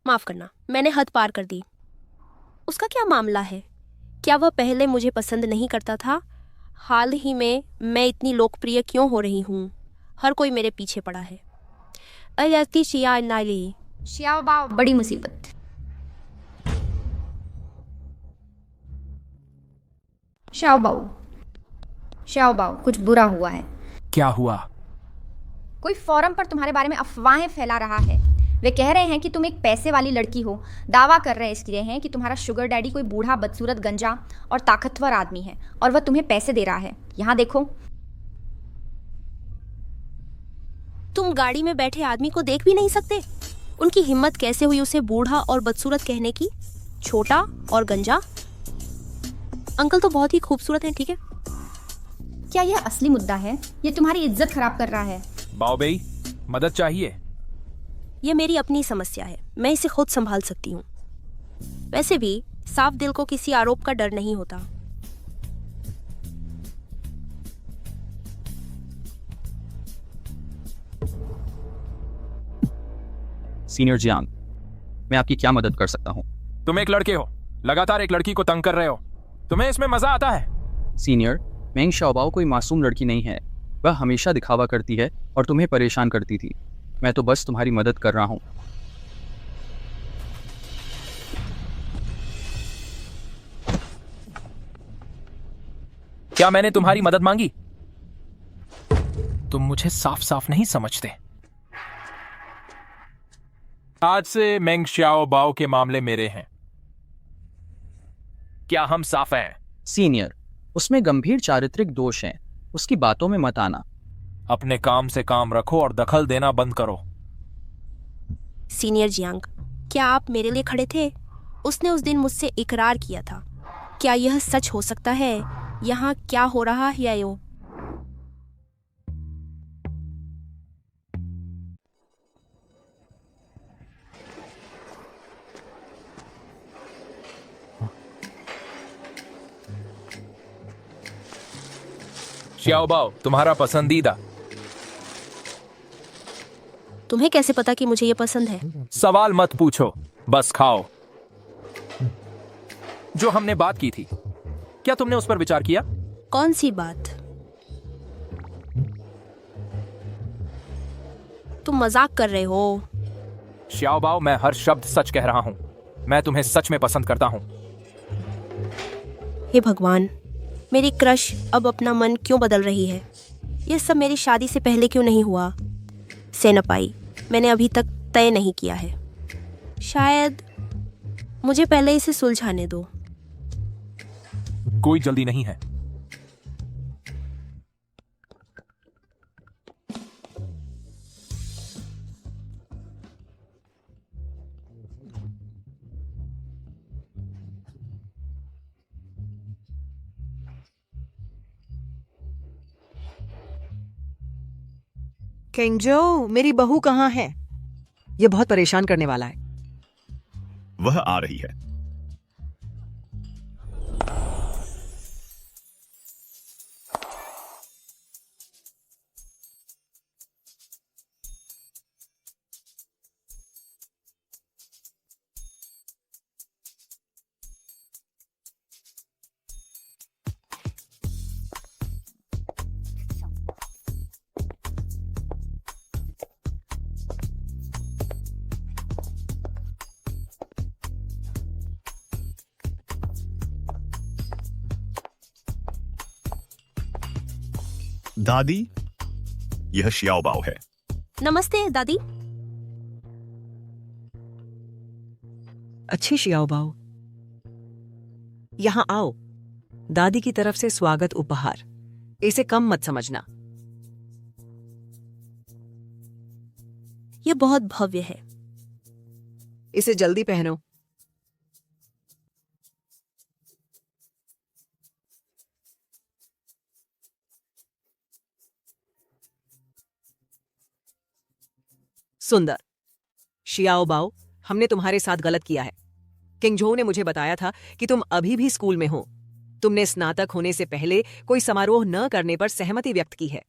माफ करना, मैंने हद पार कर दी। उसका क्या मामला है? क्या वह पहले मुझे पसंद नहीं करता था? हाल ही में मैं इतनी लोकप्रिय क्यों हो रही हूँ? हर कोई मेरे पीछे पड़ा है। अयती शिया नाली शियाओबाओ, बड़ी मुसीबत। शाओबाओ, कुछ बुरा हुआ है। क्या हुआ? कोई फोरम पर तुम्हारे बारे में अफवाहें फैला रहा है। वे कह रहे हैं कि तुम एक पैसे वाली लड़की हो। दावा कर रहे इसलिए हैं कि तुम्हारा शुगर डैडी कोई बूढ़ा बदसूरत गंजा और ताकतवर आदमी है और वह तुम्हें पैसे दे रहा है। यहाँ देखो। तुम गाड़ी में बैठे आदमी को देख भी नहीं सकते? उनकी हिम्मत कैसे हुई उसे बूढ़ा और बदसूरत कहने की? छोटा और गंजा। अंकल तो बहुत ही खूबसूरत हैं, ठीक है? क्या यह असली मुद्दा है? ये तुम्हारी इज्जत खराब कर रहा है। बाओबेई, मदद चाहिए? ये मेरी अपनी समस्या है, मैं इसे खुद संभाल सकती हूँ। वैसे भी साफ दिल को किसी आरोप का डर नहीं होता। सीनियर जियांग, मैं आपकी क्या मदद कर सकता हूँ? तुम एक लड़के हो, लगातार एक लड़की को तंग कर रहे हो। तुम्हें इसमें मजा आता है? सीनियर, मेंग शाओबाओ कोई मासूम लड़की नहीं है। वह हमेशा दिखावा करती है और तुम्हें परेशान करती थी। मैं तो बस तुम्हारी मदद कर रहा हूँ। क्या मैंने तुम्हारी मदद मांगी? तुम मुझे साफ साफ नहीं समझते। आज से मेंग शाओबाओ के मामले मेरे हैं। क्या हम साफ हैं? सीनियर, उसमें गंभीर चारित्रिक दोष हैं। उसकी बातों में मत आना। अपने काम से काम रखो और दखल देना बंद करो। सीनियर जियांग, क्या आप मेरे लिए खड़े थे? उसने उस दिन मुझसे इकरार किया था। क्या यह सच हो सकता है? यहाँ क्या हो रहा है यायो? शाओबाओ, तुम्हारा पसंदीदा। तुम्हें कैसे पता कि मुझे ये पसंद है? सवाल मत पूछो, बस खाओ। जो हमने बात की थी, क्या तुमने उस पर विचार किया? कौन सी बात? तुम मजाक कर रहे हो। शाओबाओ, मैं हर शब्द सच कह रहा हूं। मैं तुम्हें सच में पसंद करता हूं। हे भगवान, मेरी क्रश अब अपना मन क्यों बदल रही है? यह सब मेरी शादी से पहले क्यों नहीं हुआ? सेनापाई, मैंने अभी तक तय नहीं किया है। शायद मुझे पहले इसे सुलझाने दो। कोई जल्दी नहीं है। केंगजो, मेरी बहू कहाँ है? ये बहुत परेशान करने वाला है। वह आ रही है। दादी, यह शियाओबाओ है। नमस्ते दादी। अच्छी शियाओबाओ, यहाँ आओ। दादी की तरफ से स्वागत उपहार। इसे कम मत समझना। यह बहुत भव्य है। इसे जल्दी पहनो। सुंदर। शियाओबाओ, हमने तुम्हारे साथ गलत किया है। किंगझो ने मुझे बताया था कि तुम अभी भी स्कूल में हो। तुमने स्नातक होने से पहले कोई समारोह न करने पर सहमति व्यक्त की है।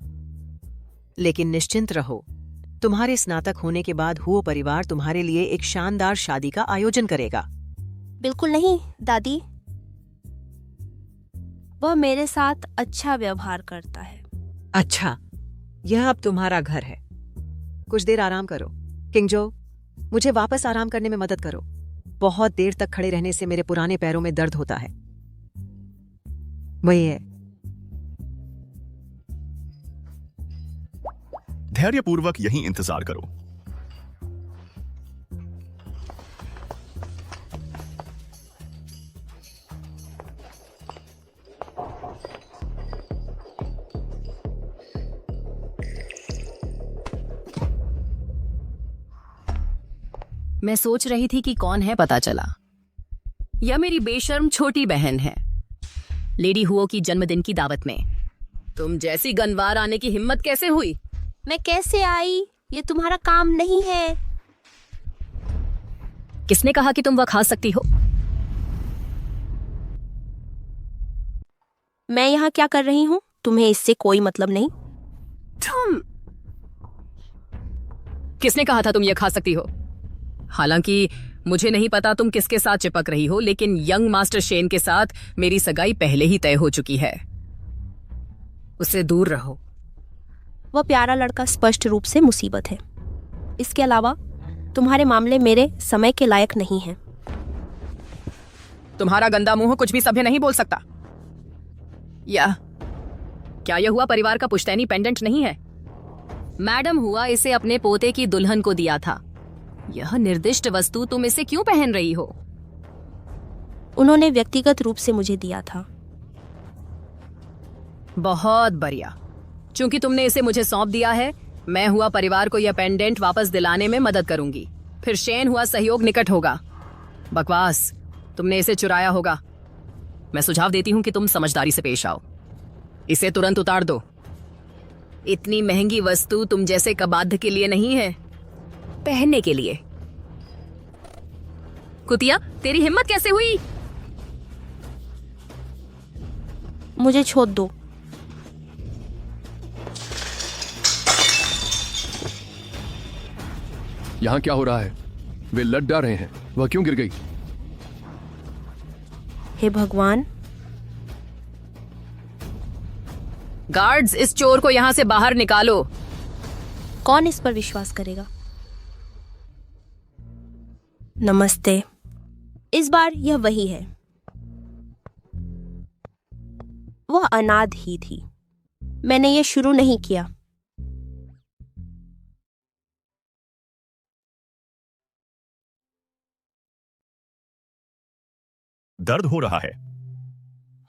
लेकिन निश्चिंत रहो, तुम्हारे स्नातक होने के बाद हुओ परिवार तुम्हारे लिए एक शानदार शादी का आयोजन करेगा। बिल्कुल नहीं दादी, वह मेरे साथ अच्छा व्यवहार करता है। अच्छा, यह अब तुम्हारा घर है। कुछ देर आराम करो। किंगजो, मुझे वापस आराम करने में मदद करो। बहुत देर तक खड़े रहने से मेरे पुराने पैरों में दर्द होता है। वही है। धैर्यपूर्वक यहीं इंतजार करो। मैं सोच रही थी कि कौन है, पता चला यह मेरी बेशर्म छोटी बहन है। लेडी हुओ की जन्मदिन की दावत में तुम जैसी गनवार आने की हिम्मत कैसे हुई? मैं कैसे आई? ये तुम्हारा काम नहीं है। किसने कहा कि तुम वह खा सकती हो? मैं यहाँ क्या कर रही हूँ तुम्हें इससे कोई मतलब नहीं। तुम किसने कहा था तुम यह खा सकती हो? हालांकि मुझे नहीं पता तुम किसके साथ चिपक रही हो, लेकिन यंग मास्टर शेन के साथ मेरी सगाई पहले ही तय हो चुकी है। उससे दूर रहो। वह प्यारा लड़का स्पष्ट रूप से मुसीबत है। इसके अलावा तुम्हारे मामले मेरे समय के लायक नहीं हैं। तुम्हारा गंदा मुंह कुछ भी सभ्य नहीं बोल सकता। क्या यह हुआ परिवार का पुश्तैनी पेंडेंट नहीं है? मैडम हुआ इसे अपने पोते की दुल्हन को दिया था। यह निर्दिष्ट वस्तु तुम इसे क्यों पहन रही हो? उन्होंने व्यक्तिगत रूप से मुझे दिया था। बहुत बढ़िया। चूंकि तुमने इसे मुझे सौंप दिया है, मैं हुआ परिवार को यह पेंडेंट वापस दिलाने में मदद करूंगी। फिर शेन हुआ सहयोग निकट होगा। बकवास, तुमने इसे चुराया होगा। मैं सुझाव देती हूं कि तुम समझदारी से पेश आओ। इसे तुरंत उतार दो। इतनी महंगी वस्तु तुम जैसे कबाध के लिए नहीं है, पहनने के लिए। कुतिया, तेरी हिम्मत कैसे हुई? मुझे छोड़ दो। यहाँ क्या हो रहा है? वे लड़ डा रहे हैं। वह क्यों गिर गई? हे भगवान। गार्ड्स, इस चोर को यहां से बाहर निकालो। कौन इस पर विश्वास करेगा? नमस्ते। इस बार यह वही है। वह अनाथ ही थी। मैंने यह शुरू नहीं किया। दर्द हो रहा है?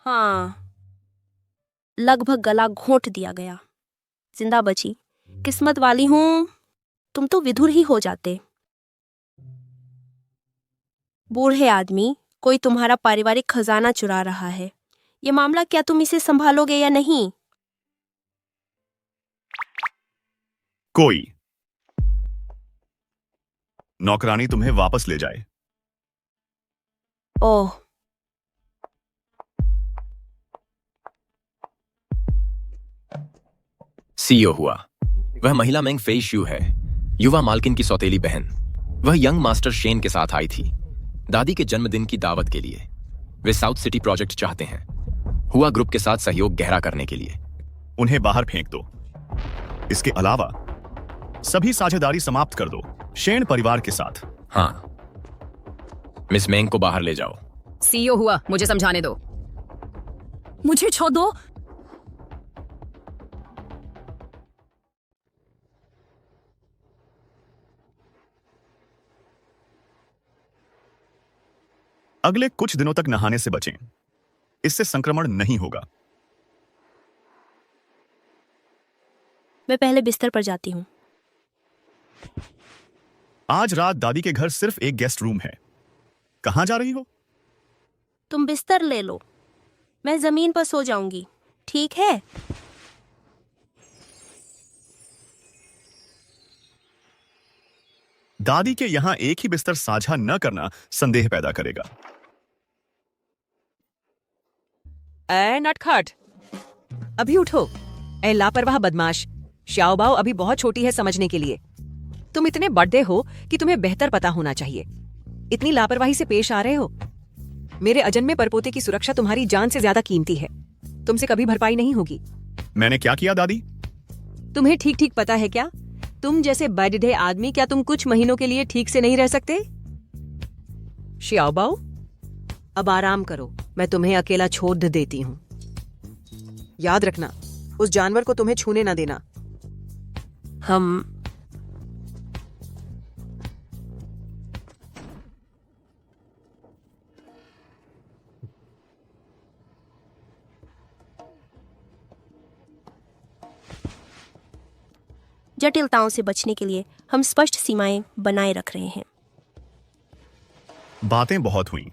हाँ, लगभग गला घोंट दिया गया। जिंदा बची। किस्मत वाली हूं। तुम तो विधुर ही हो जाते। बूढ़े आदमी, कोई तुम्हारा पारिवारिक खजाना चुरा रहा है। ये मामला क्या तुम इसे संभालोगे या नहीं? कोई नौकरानी तुम्हें वापस ले जाए। ओह, सीईओ हुआ। वह महिला मेंग फेई शू है, युवा मालकिन की सौतेली बहन। वह यंग मास्टर शेन के साथ आई थी दादी के जन्मदिन की दावत के लिए। वे साउथ सिटी प्रोजेक्ट चाहते हैं, हुआ ग्रुप के साथ सहयोग गहरा करने के लिए। उन्हें बाहर फेंक दो। इसके अलावा सभी साझेदारी समाप्त कर दो शेन परिवार के साथ। हाँ, मिस मेंग को बाहर ले जाओ। सीईओ हुआ, मुझे समझाने दो। मुझे छोड़ दो। अगले कुछ दिनों तक नहाने से बचें। इससे संक्रमण नहीं होगा। मैं पहले बिस्तर पर जाती हूँ। आज रात दादी के घर सिर्फ एक गेस्ट रूम है। कहां जा रही हो? तुम बिस्तर ले लो, मैं जमीन पर सो जाऊंगी। ठीक है? दादी के यहां एक ही बिस्तर साझा न करना संदेह पैदा करेगा। ए नटखट, अभी उठो। ए लापरवाह बदमाश, श्याओबाओ अभी बहुत छोटी है समझने के लिए। तुम इतने बड़े हो कि तुम्हें बेहतर पता होना चाहिए। इतनी लापरवाही से पेश आ रहे हो। मेरे अजन्मे परपोते की सुरक्षा तुम्हारी जान से ज्यादा कीमती है। तुमसे कभी भरपाई नहीं होगी। मैंने क्या किया दादी? तुम्हें ठीक ठीक पता है क्या? तुम जैसे बड़े आदमी, क्या तुम कुछ महीनों के लिए ठीक से नहीं रह सकते? श्याओबाओ, अब आराम करो। मैं तुम्हें अकेला छोड़ देती हूँ। याद रखना, उस जानवर को तुम्हें छूने ना देना। हम जटिलताओं से बचने के लिए हम स्पष्ट सीमाएं बनाए रख रहे हैं। बातें बहुत हुई।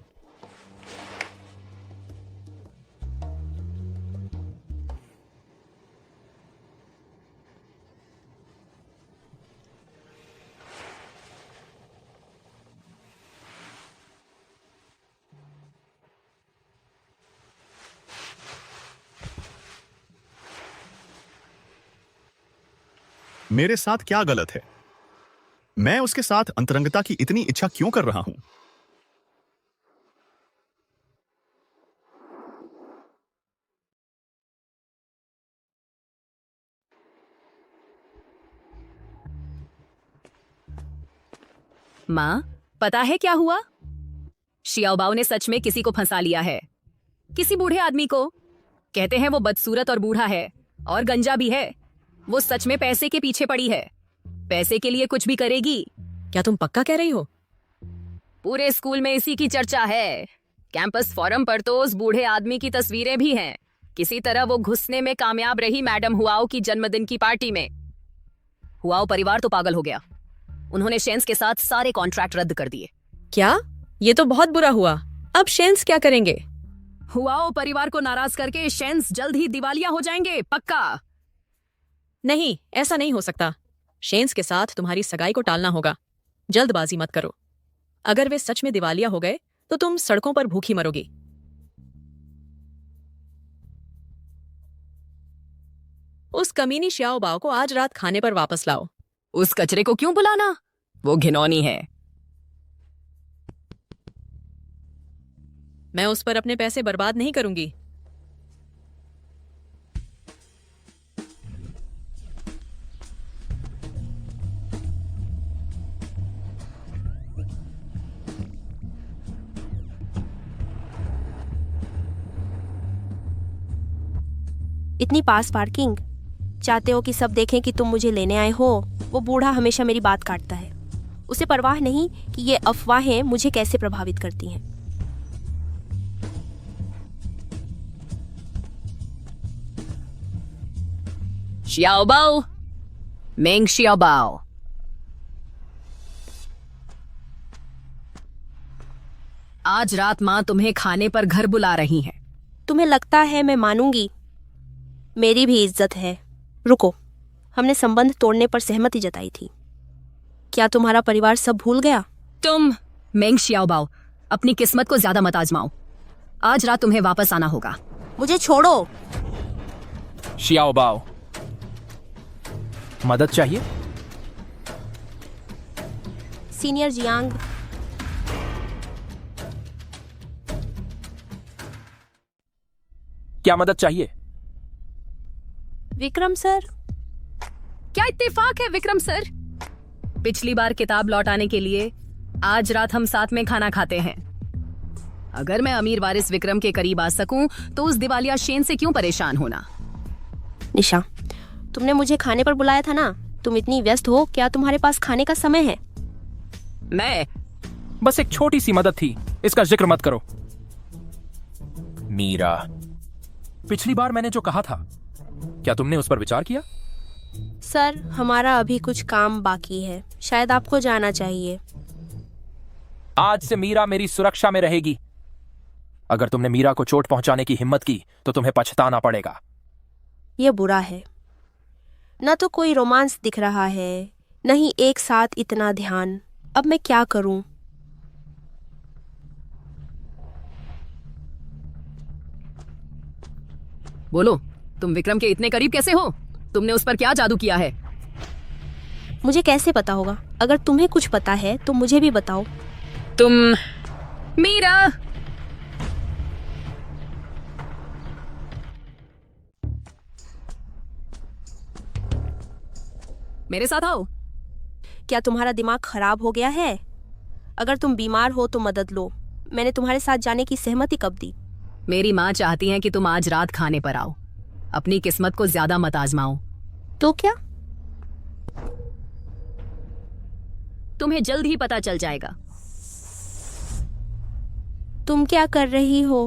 मेरे साथ क्या गलत है? मैं उसके साथ अंतरंगता की इतनी इच्छा क्यों कर रहा हूं? माँ, पता है क्या हुआ? शियाओबाओ ने सच में किसी को फंसा लिया है। किसी बूढ़े आदमी को। कहते हैं वो बदसूरत और बूढ़ा है और गंजा भी है। वो सच में पैसे के पीछे पड़ी है। पैसे के लिए कुछ भी करेगी। क्या तुम पक्का कह रही हो? पूरे स्कूल में इसी की चर्चा है। कैंपस फोरम पर तो उस बूढ़े आदमी की तस्वीरें भी हैं। किसी तरह वो घुसने में कामयाब रही मैडम हुआओ की जन्मदिन की पार्टी में। हुआओ परिवार तो पागल हो गया। उन्होंने शेंस के साथ सारे कॉन्ट्रैक्ट रद्द कर दिए। क्या? ये तो बहुत बुरा हुआ। अब शेंस क्या करेंगे? हुआओ परिवार को नाराज करके शेंस जल्द ही दिवालिया हो जाएंगे, पक्का। नहीं, ऐसा नहीं हो सकता। शेंस के साथ तुम्हारी सगाई को टालना होगा। जल्दबाजी मत करो। अगर वे सच में दिवालिया हो गए तो तुम सड़कों पर भूखी मरोगी। उस कमीनी शियाओबाओ को आज रात खाने पर वापस लाओ। उस कचरे को क्यों बुलाना? वो घिनौनी है। मैं उस पर अपने पैसे बर्बाद नहीं करूंगी। इतनी पास पार्किंग। चाहते हो कि सब देखें कि तुम मुझे लेने आए हो। वो बूढ़ा हमेशा मेरी बात काटता है। उसे परवाह नहीं कि ये अफवाहें मुझे कैसे प्रभावित करती हैं। शियाओबाओ, मेंग शियाओबाओ। आज रात माँ तुम्हें खाने पर घर बुला रही हैं। तुम्हें लगता है मैं मानूंगी? मेरी भी इज्जत है। रुको, हमने संबंध तोड़ने पर सहमति जताई थी। क्या तुम्हारा परिवार सब भूल गया? तुम मेंग शियाओबाओ, अपनी किस्मत को ज्यादा मत आजमाओ। आज रात तुम्हें वापस आना होगा। मुझे छोड़ो। शियाओबाओ, मदद चाहिए? सीनियर जियांग, क्या मदद चाहिए? विक्रम सर। क्या इत्तेफाक है विक्रम सर। पिछली बार किताब लौटाने के लिए आज रात हम साथ में खाना खाते हैं। अगर मैं अमीर वारिस विक्रम के करीब आ सकूं तो उस दिवालिया शेन से क्यों परेशान होना। निशा, तुमने मुझे खाने पर बुलाया था ना। तुम इतनी व्यस्त हो, क्या तुम्हारे पास खाने का समय है? मैं बस एक छोटी सी मदद थी, इसका जिक्र मत करो। मीरा, पिछली बार मैंने जो कहा था, क्या तुमने उस पर विचार किया? सर, हमारा अभी कुछ काम बाकी है। शायद आपको जाना चाहिए। आज से मीरा मेरी सुरक्षा में रहेगी। अगर तुमने मीरा को चोट पहुंचाने की हिम्मत की तो तुम्हें पछताना पड़ेगा। यह बुरा है। न तो कोई रोमांस दिख रहा है, न ही एक साथ इतना ध्यान। अब मैं क्या करूं? बोलो, तुम विक्रम के इतने करीब कैसे हो? तुमने उस पर क्या जादू किया है? मुझे कैसे पता होगा? अगर तुम्हें कुछ पता है तो मुझे भी बताओ। तुम मीरा, मेरे साथ आओ। क्या तुम्हारा दिमाग खराब हो गया है? अगर तुम बीमार हो तो मदद लो। मैंने तुम्हारे साथ जाने की सहमति कब दी? मेरी माँ चाहती है कि तुम आज रात खाने पर आओ। अपनी किस्मत को ज्यादा मत आजमाओ। तो क्या? तुम्हें जल्द ही पता चल जाएगा। तुम क्या कर रही हो?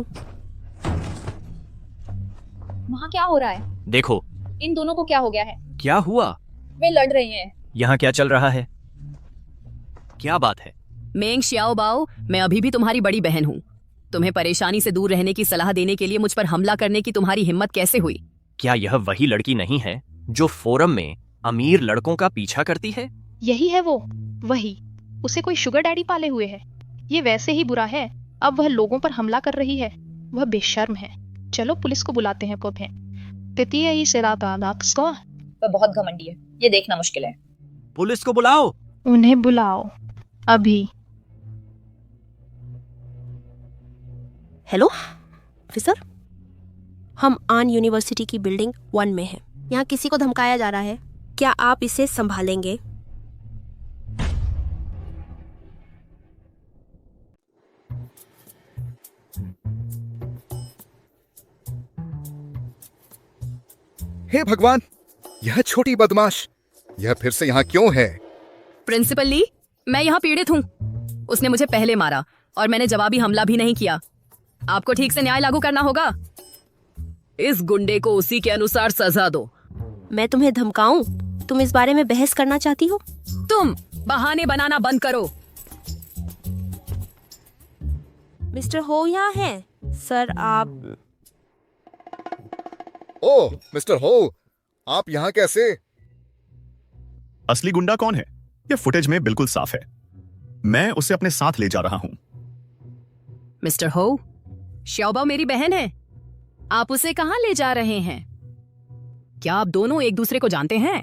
वहाँ क्या हो रहा है? देखो, इन दोनों को क्या हो गया है? क्या हुआ? वे लड़ रहे हैं। यहाँ क्या चल रहा है? क्या बात है? मेंग शियाओबाओ, मैं अभी भी तुम्हारी बड़ी बहन हूँ। तुम्हें परेशानी से दूर रहने की सलाह देने के लिए मुझ पर हमला करने की तुम्हारी हिम्मत कैसे हुई? क्या यह वही लड़की नहीं है जो फोरम में अमीर लड़कों का पीछा करती है? यही है वो, वही। उसे कोई शुगर डैडी पाले हुए है। ये वैसे ही बुरा है, अब वह लोगों पर हमला कर रही है। वह बेशर्म है। चलो पुलिस को बुलाते हैं को भी। वह बहुत घमंडी है, ये देखना मुश्किल है। पुलिस को बुलाओ। उन्हें बुलाओ अभी। हेलो ऑफिसर, हम आन यूनिवर्सिटी की बिल्डिंग 1 में हैं। यहाँ किसी को धमकाया जा रहा है, क्या आप इसे संभालेंगे? हे भगवान, यह छोटी बदमाश, यह फिर से यहाँ क्यों है? प्रिंसिपल ली, मैं यहाँ पीड़ित हूँ। उसने मुझे पहले मारा और मैंने जवाबी हमला भी नहीं किया। आपको ठीक से न्याय लागू करना होगा। इस गुंडे को उसी के अनुसार सजा दो। मैं तुम्हें धमकाऊं? तुम इस बारे में बहस करना चाहती हो? तुम बहाने बनाना बंद करो। मिस्टर हो यहाँ है? सर आप... ओह मिस्टर हो, आप यहाँ कैसे? असली गुंडा कौन है यह फुटेज में बिल्कुल साफ है। मैं उसे अपने साथ ले जा रहा हूं। मिस्टर हो, शियाओबाओ मेरी बहन है। आप उसे कहां ले जा रहे हैं? क्या आप दोनों एक दूसरे को जानते हैं?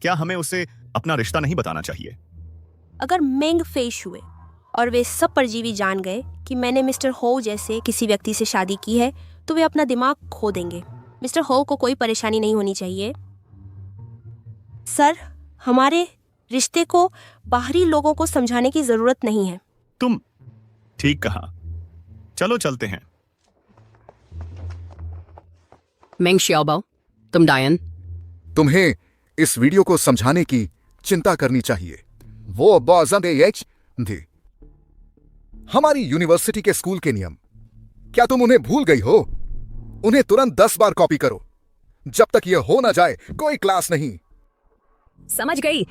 क्या हमें उसे अपना रिश्ता नहीं बताना चाहिए? अगर मेंग फेश हुए और वे सब परजीवी जान गए कि मैंने मिस्टर हो जैसे किसी व्यक्ति से शादी की है, तो वे अपना दिमाग खो देंगे। मिस्टर हो को कोई परेशानी नहीं होनी चाहिए। सर, हमारे रिश्ते को बाहरी लोगों को समझाने की जरूरत नहीं है। तुम ठीक कहा, चलो चलते हैं। मेंग शियाओबाओ, तुम डायन। तुम्हें इस वीडियो को समझाने की चिंता करनी चाहिए। वो थे हमारी यूनिवर्सिटी के स्कूल के नियम, क्या तुम उन्हें भूल गई हो? उन्हें तुरंत 10 बार कॉपी करो। जब तक यह हो ना जाए कोई क्लास नहीं। समझ गई।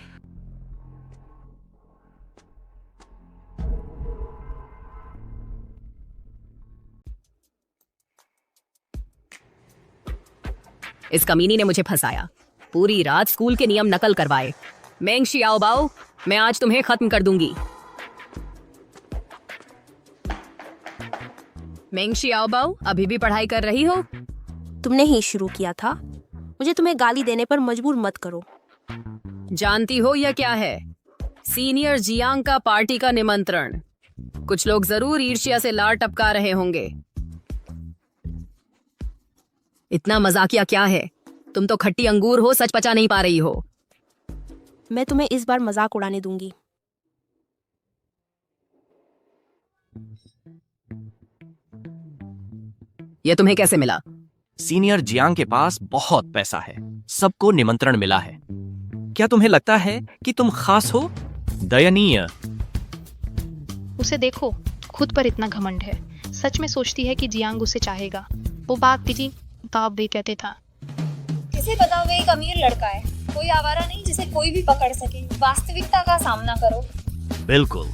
इस कमीनी ने मुझे फंसाया। पूरी रात स्कूल के नियम नकल करवाए। मेंग शियाओबाओ, मैं आज तुम्हें खत्म कर दूंगी। मेंग शियाओबाओ, अभी भी पढ़ाई कर रही हो? तुमने ही शुरू किया था। मुझे तुम्हें गाली देने पर मजबूर मत करो। जानती हो यह क्या है? सीनियर जियांग का पार्टी का निमंत्रण। कुछ लोग जरूर ईर्ष्या से लार टपका रहे होंगे। इतना मजाकिया क्या है? तुम तो खट्टी अंगूर हो, सच पचा नहीं पा रही हो। मैं तुम्हें इस बार मजाक उड़ाने दूंगी। यह तुम्हें कैसे मिला? सीनियर जियांग के पास बहुत पैसा है, सबको निमंत्रण मिला है। क्या तुम्हें लगता है कि तुम खास हो? दयनीय। उसे देखो, खुद पर इतना घमंड है। सच में सोचती है कि जियांग उसे चाहेगा। वो बात पीजी ताब भी कहते था। किसे पता वो एक अमीर लड़का है, कोई आवारा नहीं जिसे कोई भी पकड़ सके। वास्तविकता का सामना करो। बिल्कुल।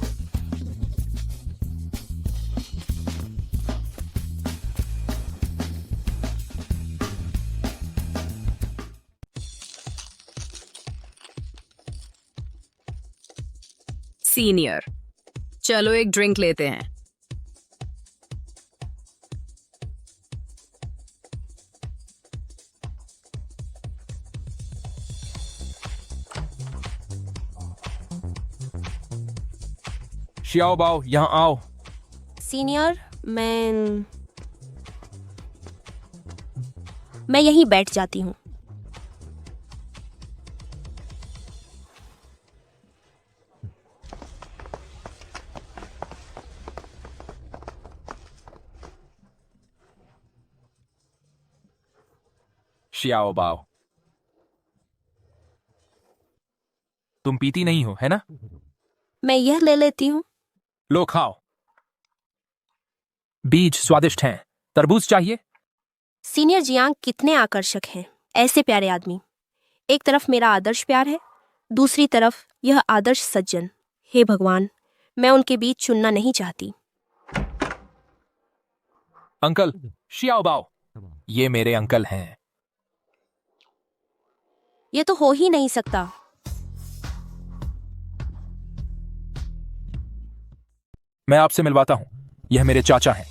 सीनियर, चलो एक ड्रिंक लेते हैं। शियाओबाओ, यहाँ आओ। सीनियर, मैं यहीं बैठ जाती हूँ। शियाओबाओ, तुम पीती नहीं हो, है ना? मैं यह ले लेती हूँ। लो खाओ। बीज स्वादिष्ट हैं। तरबूज चाहिए? सीनियर जियांग कितने आकर्षक हैं, ऐसे प्यारे आदमी। एक तरफ मेरा आदर्श प्यार है, दूसरी तरफ यह आदर्श सज्जन। हे भगवान, मैं उनके बीच चुनना नहीं चाहती। अंकल शियाओ बाओ, ये मेरे अंकल हैं। ये तो हो ही नहीं सकता। मैं आपसे मिलवाता हूं, यह मेरे चाचा हैं।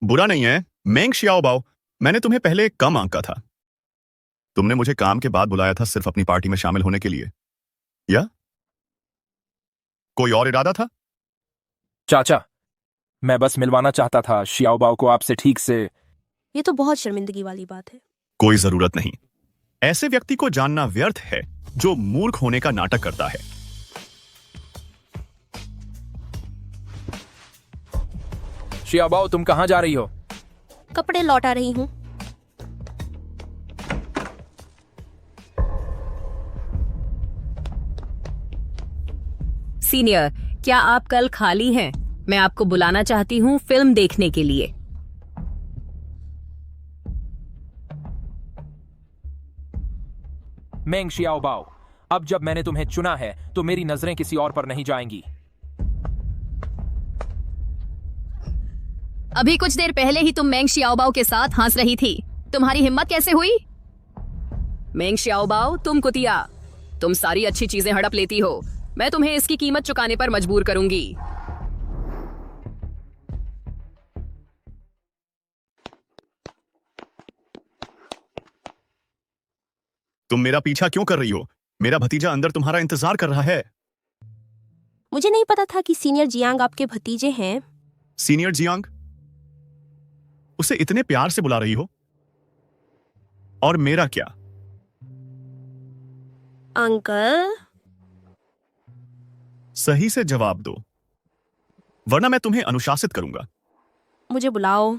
बुरा नहीं है मेंग शियाओबाओ, मैंने तुम्हें पहले कम आंका था। तुमने मुझे काम के बाद बुलाया था सिर्फ अपनी पार्टी में शामिल होने के लिए, या कोई और इरादा था? चाचा, मैं बस मिलवाना चाहता था शियाओ बाओ को आपसे ठीक से। ये तो बहुत शर्मिंदगी वाली बात है। कोई जरूरत नहीं। ऐसे व्यक्ति को जानना व्यर्थ है जो मूर्ख होने का नाटक करता है। शियाओ बाओ, तुम कहां जा रही हो? कपड़े लौटा रही हूँ। सीनियर, क्या आप कल खाली हैं? मैं आपको बुलाना चाहती हूँ फिल्म देखने के लिए। मेंग शियाओ बाओ, अब जब मैंने तुम्हें चुना है तो मेरी नजरें किसी और पर नहीं जाएंगी। अभी कुछ देर पहले ही तुम मेंग शियाओबाओ के साथ हंस रही थी। तुम्हारी हिम्मत कैसे हुई? मेंग शियाओबाओ, तुम कुतिया, तुम सारी अच्छी चीजें हड़प लेती हो। मैं तुम्हें इसकी कीमत चुकाने पर मजबूर करूंगी। तुम मेरा पीछा क्यों कर रही हो? मेरा भतीजा अंदर तुम्हारा इंतजार कर रहा है। मुझे नहीं पता था कि सीनियर जियांग आपके भतीजे हैं। Senior Jiang? उसे इतने प्यार से बुला रही हो? और मेरा क्या? अंकल, सही से जवाब दो, वरना मैं तुम्हें अनुशासित करूंगा। मुझे बुलाओ।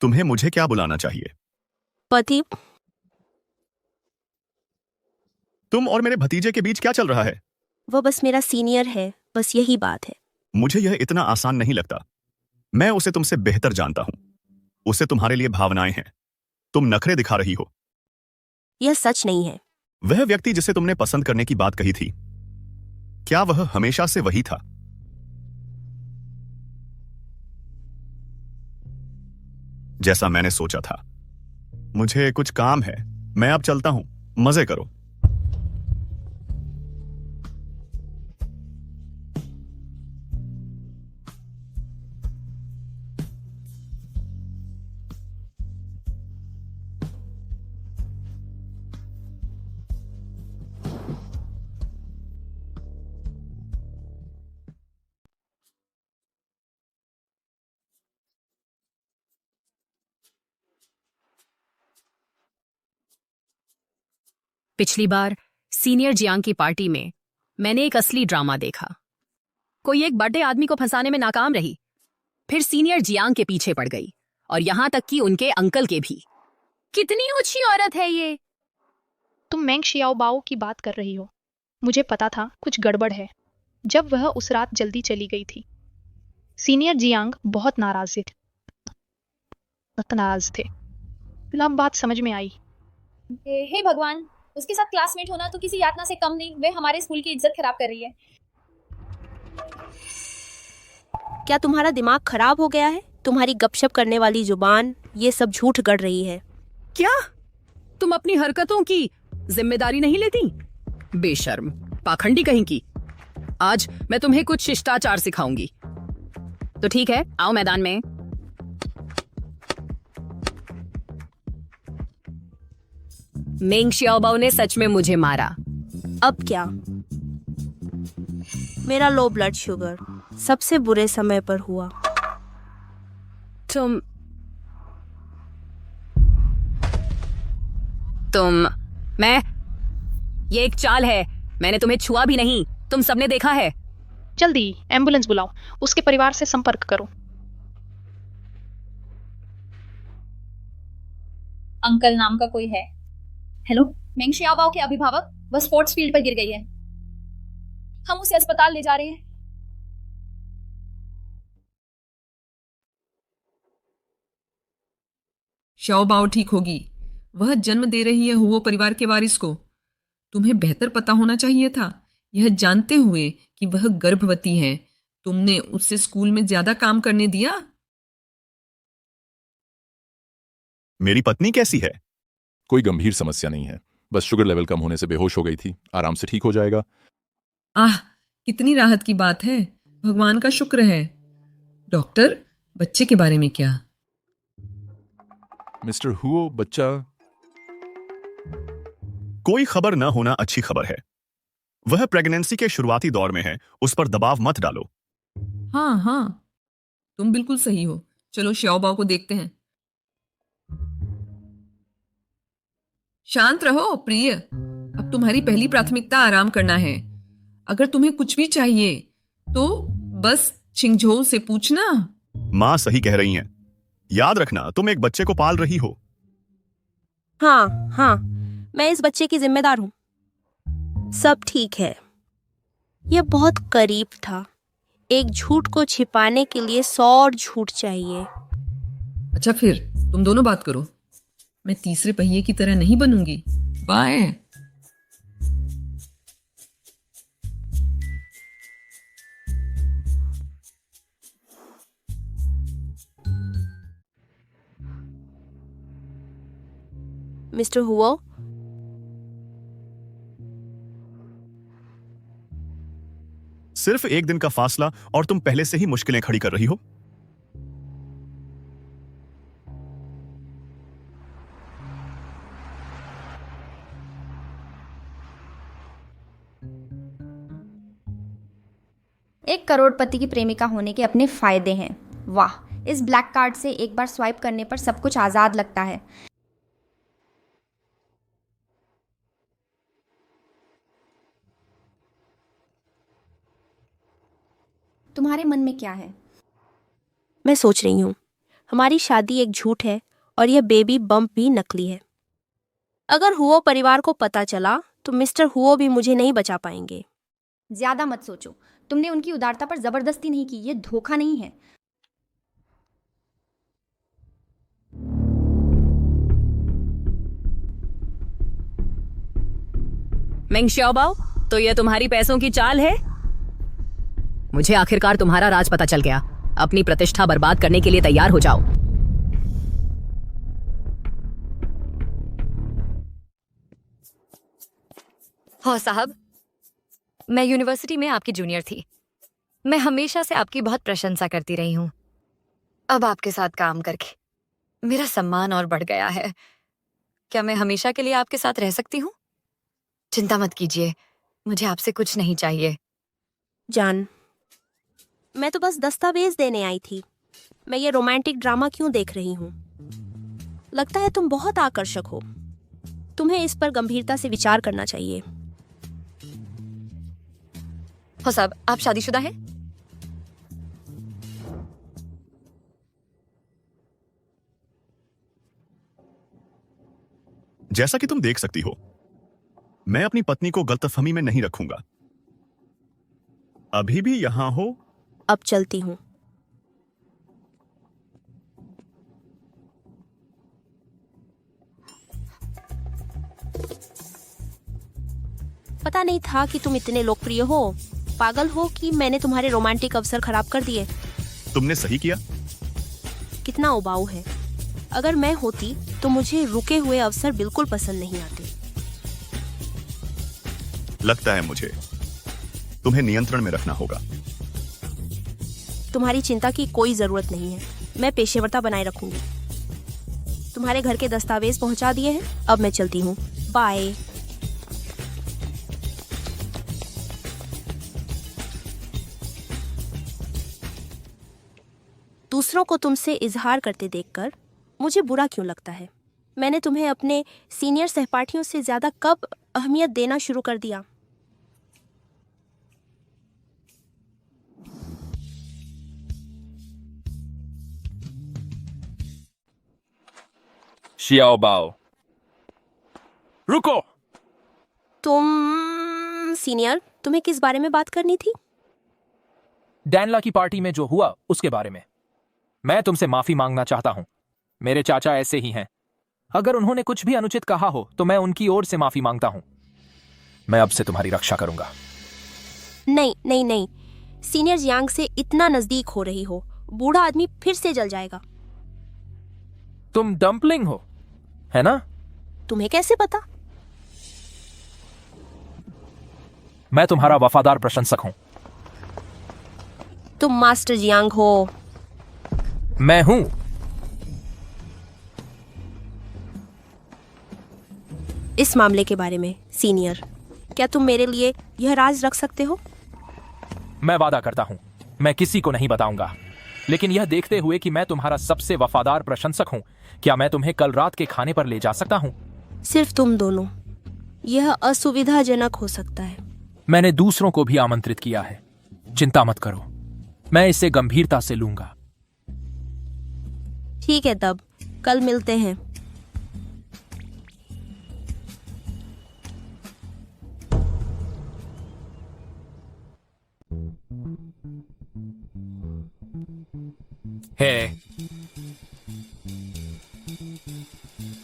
तुम्हें मुझे क्या बुलाना चाहिए? पति। तुम और मेरे भतीजे के बीच क्या चल रहा है? वो बस मेरा सीनियर है, बस यही बात है। मुझे यह इतना आसान नहीं लगता। मैं उसे तुमसे बेहतर जानता हूं। उसे तुम्हारे लिए भावनाएं हैं। तुम नखरे दिखा रही हो। यह सच नहीं है। वह व्यक्ति जिसे तुमने पसंद करने की बात कही थी, क्या वह हमेशा से वही था? जैसा मैंने सोचा था। मुझे कुछ काम है, मैं अब चलता हूं। मजे करो। पिछली बार सीनियर जियांग की पार्टी में मैंने एक असली ड्रामा देखा। कोई एक बड़े आदमी को फंसाने में नाकाम रही, फिर सीनियर जियांग के पीछे पड़ गई, और यहां तक कि उनके अंकल के भी। कितनी ऊंची औरत है ये। तुम मेंग शियाओबाओ की बात कर रही हो। मुझे पता था कुछ गड़बड़ है जब वह उस रात जल्दी चली गई थी। सीनियर जियांग बहुत नाराज थे। अब बात समझ में आई। हे भगवान, उसके साथ क्लासमेट होना तो किसी यातना से कम नहीं। वे हमारे स्कूल की इज्जत खराब कर रही है। क्या तुम्हारा दिमाग खराब हो गया है? तुम्हारी गपशप करने वाली जुबान ये सब झूठ गढ़ रही है। क्या तुम अपनी हरकतों की जिम्मेदारी नहीं लेती? बेशर्म, पाखंडी कहीं की। आज मैं तुम्हें कुछ शिष्टाचार सिखाऊंगी। तो ठीक है, आओ मैदान में। मेंग शियाओबाओ ने सच में मुझे मारा। अब क्या? मेरा लो ब्लड शुगर सबसे बुरे समय पर हुआ। तुम ये एक चाल है। मैंने तुम्हें छुआ भी नहीं, तुम सबने देखा है। जल्दी एम्बुलेंस बुलाओ, उसके परिवार से संपर्क करो। अंकल नाम का कोई है? हेलो, मेंग शियाओबाओ के अभिभावक, वह स्पोर्ट्स फील्ड पर गिर गई है। हम उसे अस्पताल ले जा रहे हैं। शाओबाओ ठीक होगी। वह जन्म दे रही है हुओ परिवार के वारिस को। तुम्हें बेहतर पता होना चाहिए था। यह जानते हुए कि वह गर्भवती है, तुमने उससे स्कूल में ज्यादा काम करने दिया। मेरी पत्नी कैसी है? कोई गंभीर समस्या नहीं है, बस शुगर लेवल कम होने से बेहोश हो गई थी। आराम से ठीक हो जाएगा। आह, कितनी राहत की बात है। भगवान का शुक्र है। डॉक्टर, बच्चे के बारे में क्या? मिस्टर हुओ, बच्चा कोई खबर न होना अच्छी खबर है। वह प्रेगनेंसी के शुरुआती दौर में है, उस पर दबाव मत डालो। हाँ हाँ, तुम बिल्कुल सही हो। चलो शाओबाओ को देखते हैं। शांत रहो प्रिय, अब तुम्हारी पहली प्राथमिकता आराम करना है। अगर तुम्हें कुछ भी चाहिए तो बस छिंगझोउ से पूछना। माँ सही कह रही हैं। याद रखना, तुम एक बच्चे को पाल रही हो। हाँ हाँ, मैं इस बच्चे की जिम्मेदार हूँ। सब ठीक है। यह बहुत करीब था। एक झूठ को छिपाने के लिए 100 और झूठ चाहिए। अच्छा, फिर तुम दोनों बात करो। मैं तीसरे पहिए की तरह नहीं बनूंगी। बाय। मिस्टर हुओ, सिर्फ एक दिन का फासला और तुम पहले से ही मुश्किलें खड़ी कर रही हो। एक करोड़पति की प्रेमिका होने के अपने फायदे हैं। वाह, इस ब्लैक कार्ड से एक बार स्वाइप करने पर सब कुछ आजाद लगता है। तुम्हारे मन में क्या है? मैं सोच रही हूँ, हमारी शादी एक झूठ है और यह बेबी बम्प भी नकली है। अगर हुओ परिवार को पता चला तो मिस्टर हुओ भी मुझे नहीं बचा पाएंगे। ज्यादा मत सोचो। तुमने उनकी उदारता पर जबरदस्ती नहीं की, ये धोखा नहीं है। मेंग शियाओबाओ, तो यह तुम्हारी पैसों की चाल है? मुझे आखिरकार तुम्हारा राज पता चल गया। अपनी प्रतिष्ठा बर्बाद करने के लिए तैयार हो जाओ। हो साहब, मैं यूनिवर्सिटी में आपकी जूनियर थी। मैं हमेशा से आपकी बहुत प्रशंसा करती रही हूँ। अब आपके साथ काम करके मेरा सम्मान और बढ़ गया है। क्या मैं हमेशा के लिए आपके साथ रह सकती हूँ? चिंता मत कीजिए, मुझे आपसे कुछ नहीं चाहिए। जान, मैं तो बस दस्तावेज देने आई थी। मैं ये रोमांटिक ड्रामा क्यों देख रही हूँ? लगता है तुम बहुत आकर्षक हो। तुम्हें इस पर गंभीरता से विचार करना चाहिए। हो साहब, आप शादीशुदा हैं? जैसा कि तुम देख सकती हो, मैं अपनी पत्नी को गलतफहमी में नहीं रखूंगा। अभी भी यहां हो? अब चलती हूँ। पता नहीं था कि तुम इतने लोकप्रिय हो। पागल हो कि मैंने तुम्हारे रोमांटिक अवसर खराब कर दिए। तुमने सही किया। कितना उबाऊ है। अगर मैं होती तो मुझे रुके हुए अवसर बिल्कुल पसंद नहीं आते। लगता है मुझे तुम्हें नियंत्रण में रखना होगा। तुम्हारी चिंता की कोई जरूरत नहीं है। मैं पेशेवरता बनाए रखूंगी। तुम्हारे घर के दस्तावेज पहुंचा दिए हैं। अब मैं चलती हूँ। बाय। दूसरों को तुमसे इजहार करते देखकर मुझे बुरा क्यों लगता है? मैंने तुम्हें अपने सीनियर सहपाठियों से ज़्यादा कब अहमियत देना शुरू कर दिया? शियाओ बाओ, रुको। तुम सीनियर, तुम्हें किस बारे में बात करनी थी? डैनला की पार्टी में जो हुआ उसके बारे में। मैं तुमसे माफी मांगना चाहता हूं। मेरे चाचा ऐसे ही हैं। अगर उन्होंने कुछ भी अनुचित कहा हो तो मैं उनकी ओर से माफी मांगता हूं। मैं अब से तुम्हारी रक्षा करूंगा। नहीं नहीं नहीं, सीनियर यांग से इतना नजदीक हो रही हो, बूढ़ा आदमी फिर से जल जाएगा। तुम डम्पलिंग हो, है ना? तुम्हें कैसे पता? मैं तुम्हारा वफादार प्रशंसक हूं। तुम मास्टर जियांग हो। मैं हूं। इस मामले के बारे में सीनियर, क्या तुम मेरे लिए यह राज रख सकते हो? मैं वादा करता हूं, मैं किसी को नहीं बताऊंगा। लेकिन यह देखते हुए कि मैं तुम्हारा सबसे वफादार प्रशंसक हूं, क्या मैं तुम्हें कल रात के खाने पर ले जा सकता हूं? सिर्फ तुम दोनों। यह असुविधाजनक हो सकता है। मैंने दूसरों को भी आमंत्रित किया है। चिंता मत करो, मैं इसे गंभीरता से लूंगा। ठीक है, तब कल मिलते हैं। है।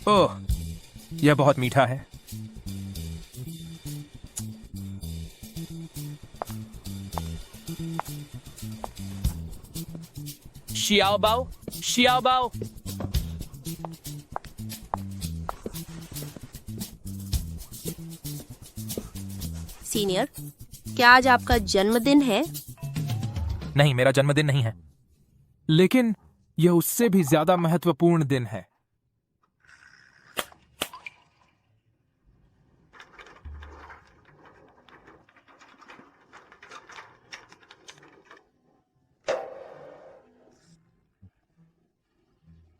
ओह, यह बहुत मीठा है। शियाओ बाओ, शियाओ बाओ। सीनियर, क्या आज आपका जन्मदिन है? नहीं, मेरा जन्मदिन नहीं है, लेकिन यह उससे भी ज्यादा महत्वपूर्ण दिन है।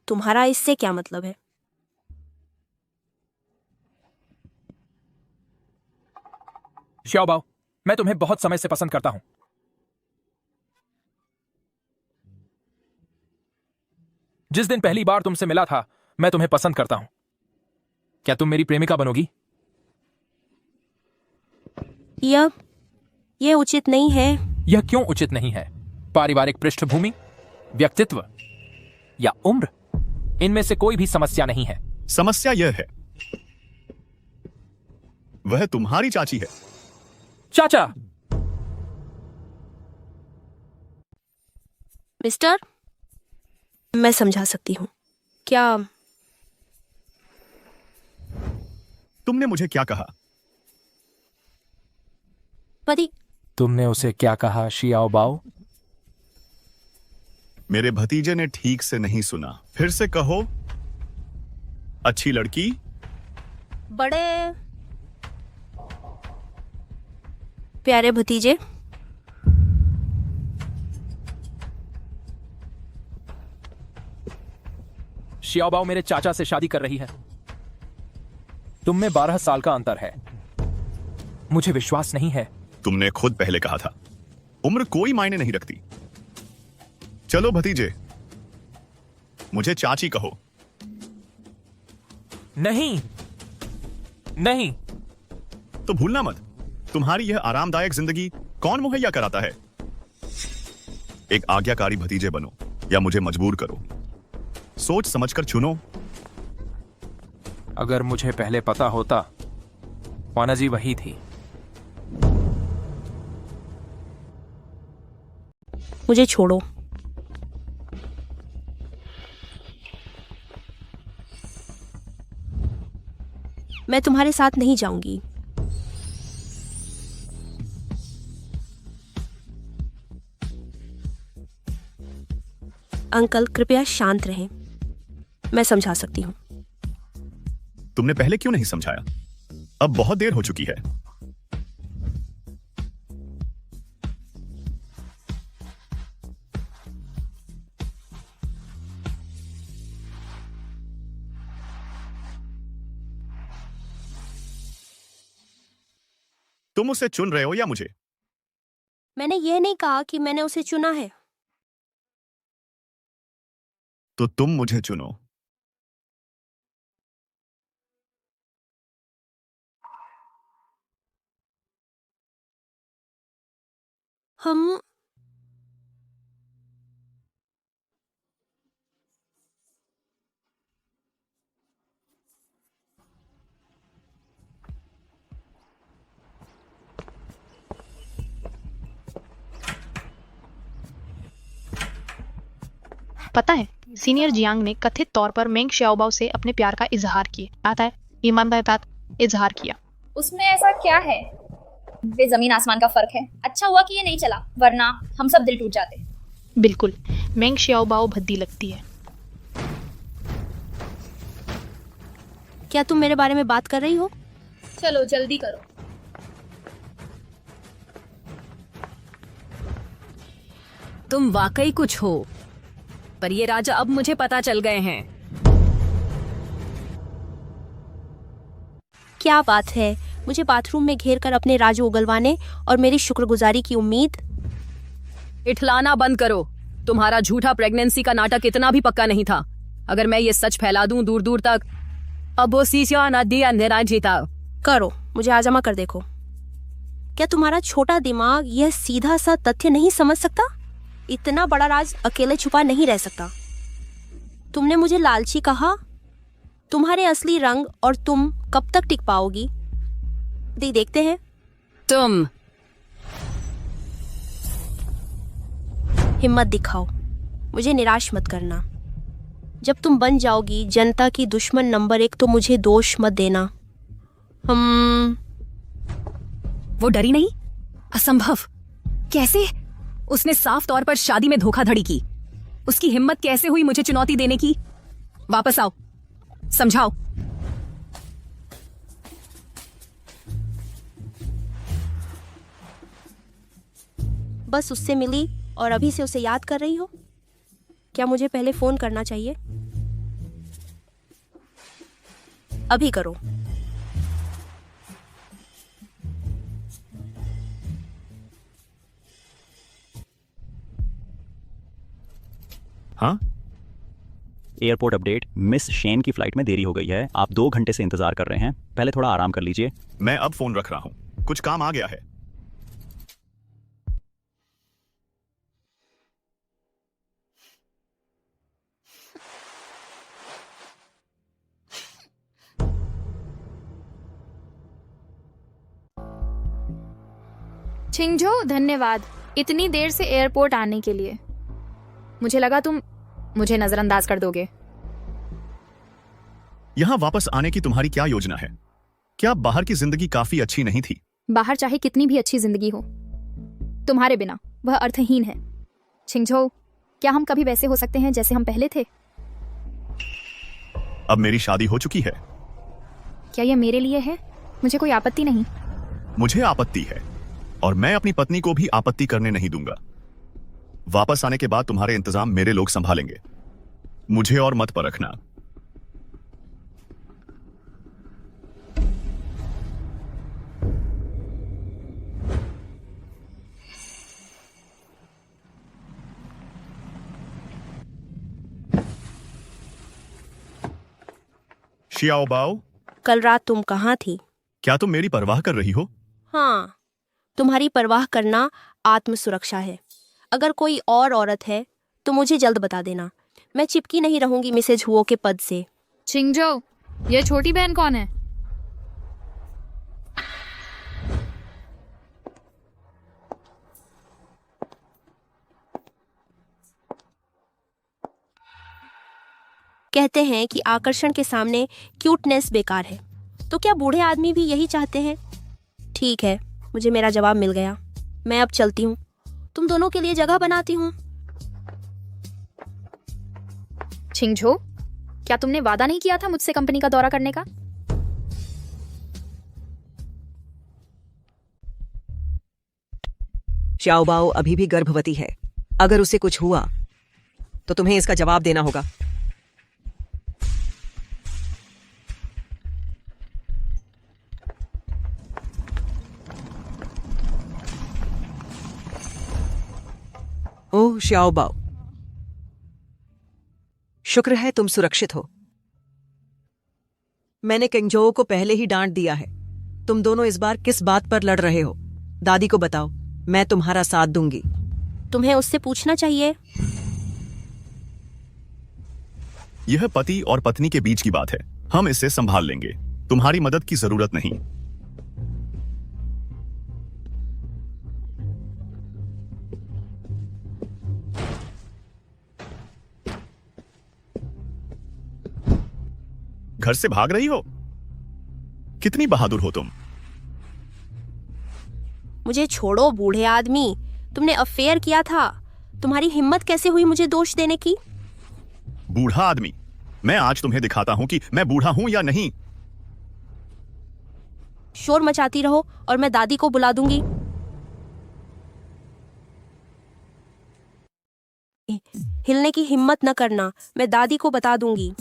तुम्हारा इससे क्या मतलब है? शियाओ बाओ, मैं तुम्हें बहुत समय से पसंद करता हूं। जिस दिन पहली बार तुमसे मिला था, मैं तुम्हें पसंद करता हूं। क्या तुम मेरी प्रेमिका बनोगी? यह उचित नहीं है। यह क्यों उचित नहीं है? पारिवारिक पृष्ठभूमि, व्यक्तित्व या उम्र, इनमें से कोई भी समस्या नहीं है। समस्या यह है, वह तुम्हारी चाची है। चाचा! मिस्टर, मैं समझा सकती हूँ। क्या तुमने मुझे क्या कहा? पति, तुमने उसे क्या कहा शियाओ बाओ? मेरे भतीजे ने ठीक से नहीं सुना। फिर से कहो। अच्छी लड़की, बड़े प्यारे भतीजे। शियाओ बाओ मेरे चाचा से शादी कर रही है। तुम में 12 साल का अंतर है। मुझे विश्वास नहीं है। तुमने खुद पहले कहा था, उम्र कोई मायने नहीं रखती। चलो भतीजे, मुझे चाची कहो। नहीं, नहीं। तो भूलना मत, तुम्हारी यह आरामदायक जिंदगी कौन मुहैया कराता है? एक आज्ञाकारी भतीजे बनो या मुझे मजबूर करो। सोच समझकर चुनो। अगर मुझे पहले पता होता, वाना जी वही थी। मुझे छोड़ो। मैं तुम्हारे साथ नहीं जाऊंगी। अंकल, कृपया शांत रहें। मैं समझा सकती हूँ। तुमने पहले क्यों नहीं समझाया? अब बहुत देर हो चुकी है। तुम उसे चुन रहे हो या मुझे? मैंने ये नहीं कहा कि मैंने उसे चुना है। तो तुम मुझे चुनो। हम पता है, सीनियर जियांग ने कथित तौर पर मेंग श्याओबाओ से अपने प्यार का इजहार किया। आता है, ईमानदारी बात, इजहार किया। उसमें ऐसा क्या है? वे जमीन आसमान का फर्क है। अच्छा हुआ कि ये नहीं चला, वरना हम सब दिल टूट जाते। बिल्कुल, मेंग श्याओबाओ भद्दी लगती है। क्या तुम मेरे बारे में बात कर रही हो? चलो जल्दी करो। तुम वाकई कुछ हो, पर ये राजा अब मुझे पता चल गए हैं। क्या बात है, मुझे बाथरूम में घेर कर अपने राज उगलवाने और मेरी शुक्रगुजारी की उम्मीद? इठलाना बंद करो। तुम्हारा झूठा प्रेगनेंसी का नाटक इतना भी पक्का नहीं था। अगर मैं ये सच फैला दूं दूर दूर तक, अब वो सीसिया नदी अंधेरा जीता। करो, मुझे आजमा कर देखो। क्या तुम्हारा छोटा दिमाग यह सीधा सा तथ्य नहीं समझ सकता? इतना बड़ा राज अकेले छुपा नहीं रह सकता। तुमने मुझे लालची कहा। तुम्हारे असली रंग और तुम कब तक टिक पाओगी? देखते हैं। तुम हिम्मत दिखाओ, मुझे निराश मत करना। जब तुम बन जाओगी जनता की दुश्मन नंबर 1 तो मुझे दोष मत देना। वो डरी नहीं? असंभव। कैसे? उसने साफ तौर पर शादी में धोखाधड़ी की। उसकी हिम्मत कैसे हुई मुझे चुनौती देने की? वापस आओ, समझाओ। बस उससे मिली और अभी से उसे याद कर रही हो? क्या मुझे पहले फोन करना चाहिए? अभी करो। हाँ, एयरपोर्ट अपडेट। मिस शेन की फ्लाइट में देरी हो गई है। आप 2 घंटे से इंतजार कर रहे हैं। पहले थोड़ा आराम कर लीजिए। मैं अब फोन रख रहा हूं, कुछ काम आ गया है। छिंगझो, धन्यवाद इतनी देर से एयरपोर्ट आने के लिए। मुझे लगा तुम मुझे नजरअंदाज कर दोगे। यहां वापस आने की तुम्हारी क्या योजना है? क्या बाहर की जिंदगी काफी अच्छी नहीं थी? बाहर चाहे कितनी भी अच्छी जिंदगी हो, तुम्हारे बिना वह अर्थहीन है। छिंगझो, क्या हम कभी वैसे हो सकते हैं जैसे हम पहले थे? अब मेरी शादी हो चुकी है। क्या यह मेरे लिए है? मुझे कोई आपत्ति नहीं। मुझे आपत्ति है और मैं अपनी पत्नी को भी आपत्ति करने नहीं दूंगा। वापस आने के बाद तुम्हारे इंतजाम मेरे लोग संभालेंगे। मुझे और मत परखना। शियाओबाओ, कल रात तुम कहाँ थी? क्या तुम मेरी परवाह कर रही हो? हाँ, तुम्हारी परवाह करना आत्म सुरक्षा है। अगर कोई और औरत है तो मुझे जल्द बता देना। मैं चिपकी नहीं रहूंगी मिसेज हुओ के पद से। छिंगझो, ये छोटी बहन कौन है? कहते हैं कि आकर्षण के सामने क्यूटनेस बेकार है। तो क्या बूढ़े आदमी भी यही चाहते हैं? ठीक है, मुझे मेरा जवाब मिल गया। मैं अब चलती हूँ। तुम दोनों के लिए जगह बनाती हूँ। छिंगझो, क्या तुमने वादा नहीं किया था मुझसे कंपनी का दौरा करने का? श्याओबाओ अभी भी गर्भवती है। अगर उसे कुछ हुआ तो तुम्हें इसका जवाब देना होगा। ओह श्याओ बाओ, शुक्र है तुम सुरक्षित हो। मैंने किंगजो को पहले ही डांट दिया है। तुम दोनों इस बार किस बात पर लड़ रहे हो? दादी को बताओ, मैं तुम्हारा साथ दूंगी। तुम्हें उससे पूछना चाहिए। यह पति और पत्नी के बीच की बात है, हम इसे संभाल लेंगे, तुम्हारी मदद की जरूरत नहीं। घर से भाग रही हो? कितनी बहादुर हो तुम। मुझे छोड़ो बूढ़े आदमी, तुमने अफेयर किया था। तुम्हारी हिम्मत कैसे हुई मुझे दोष देने की? बूढ़ा आदमी, मैं आज तुम्हें दिखाता हूं कि मैं बूढ़ा हूं या नहीं। शोर मचाती रहो और मैं दादी को बुला दूंगी। हिलने की हिम्मत न करना, मैं दादी को बता दूंगी।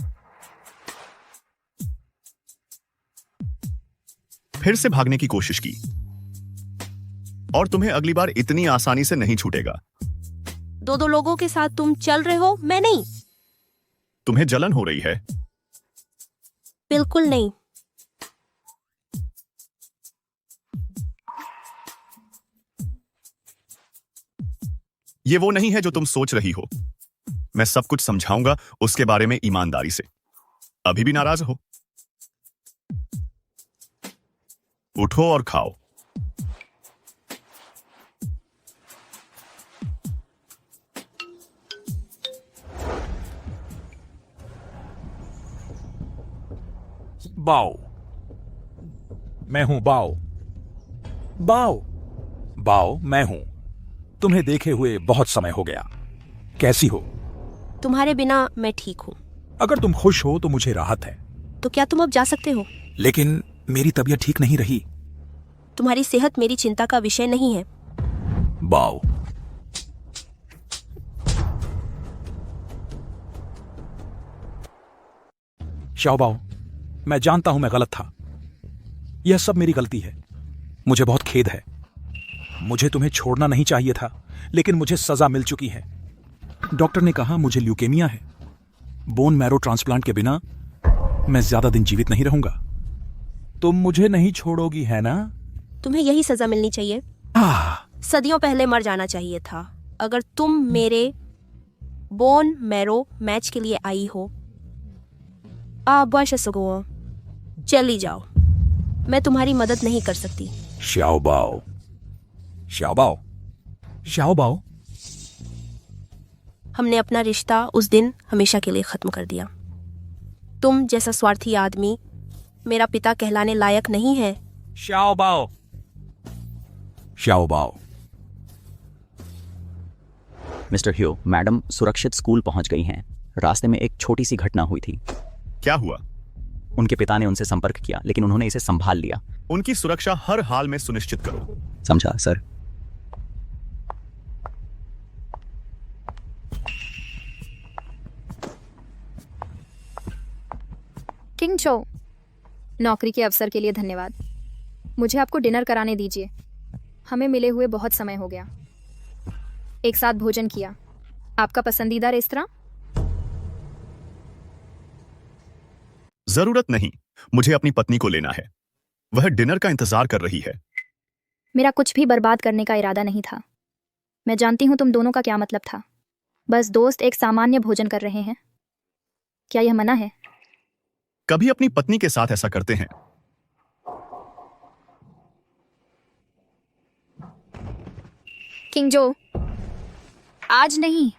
फिर से भागने की कोशिश की और तुम्हें अगली बार इतनी आसानी से नहीं छूटेगा। दो लोगों के साथ तुम चल रहे हो, मैं नहीं। तुम्हें जलन हो रही है? बिल्कुल नहीं। ये वो नहीं है जो तुम सोच रही हो। मैं सब कुछ समझाऊंगा उसके बारे में ईमानदारी से। अभी भी नाराज हो? उठो और खाओ। बाओ, मैं हूं बाओ। बाओ, बाओ मैं हूं। तुम्हें देखे हुए बहुत समय हो गया। कैसी हो? तुम्हारे बिना मैं ठीक हूँ। अगर तुम खुश हो तो मुझे राहत है। तो क्या तुम अब जा सकते हो? लेकिन मेरी तबीयत ठीक नहीं रही। तुम्हारी सेहत मेरी चिंता का विषय नहीं है। बाओ, शाओ बाओ, मैं जानता हूं मैं गलत था। यह सब मेरी गलती है। मुझे बहुत खेद है। मुझे तुम्हें छोड़ना नहीं चाहिए था, लेकिन मुझे सजा मिल चुकी है। डॉक्टर ने कहा मुझे ल्यूकेमिया है। बोन मैरो ट्रांसप्लांट के बिना मैं ज्यादा दिन जीवित नहीं रहूंगा। तुम मुझे नहीं छोड़ोगी, है ना? तुम्हें यही सजा मिलनी चाहिए। सदियों पहले मर जाना चाहिए था। अगर तुम मेरे बोन मैरो मैच के लिए आई हो, चली जाओ। मैं तुम्हारी मदद नहीं कर सकती। शाओ बाओ, शाओ बाओ, शाओ बाओ। हमने अपना रिश्ता उस दिन हमेशा के लिए खत्म कर दिया। तुम जैसा स्वार्थी आदमी मेरा पिता कहलाने लायक नहीं है। शाओ बाओ, शाओ बाओ। मिस्टर ह्यू, मैडम सुरक्षित स्कूल पहुंच गई हैं। रास्ते में एक छोटी सी घटना हुई थी। क्या हुआ? उनके पिता ने उनसे संपर्क किया, लेकिन उन्होंने इसे संभाल लिया। उनकी सुरक्षा हर हाल में सुनिश्चित करो। समझा सर। किंग चो, नौकरी के अवसर के लिए धन्यवाद। मुझे आपको डिनर कराने दीजिए। हमें मिले हुए बहुत समय हो गया। एक साथ भोजन किया। आपका पसंदीदा रेस्तरां? जरूरत नहीं, मुझे अपनी पत्नी को लेना है। वह डिनर का इंतजार कर रही है। मेरा कुछ भी बर्बाद करने का इरादा नहीं था। मैं जानती हूं तुम दोनों का क्या मतलब था। बस दोस्त एक सामान्य भोजन कर रहे हैं। क्या यह मना है? कभी अपनी पत्नी के साथ ऐसा करते हैं? किंग जो, आज नहीं।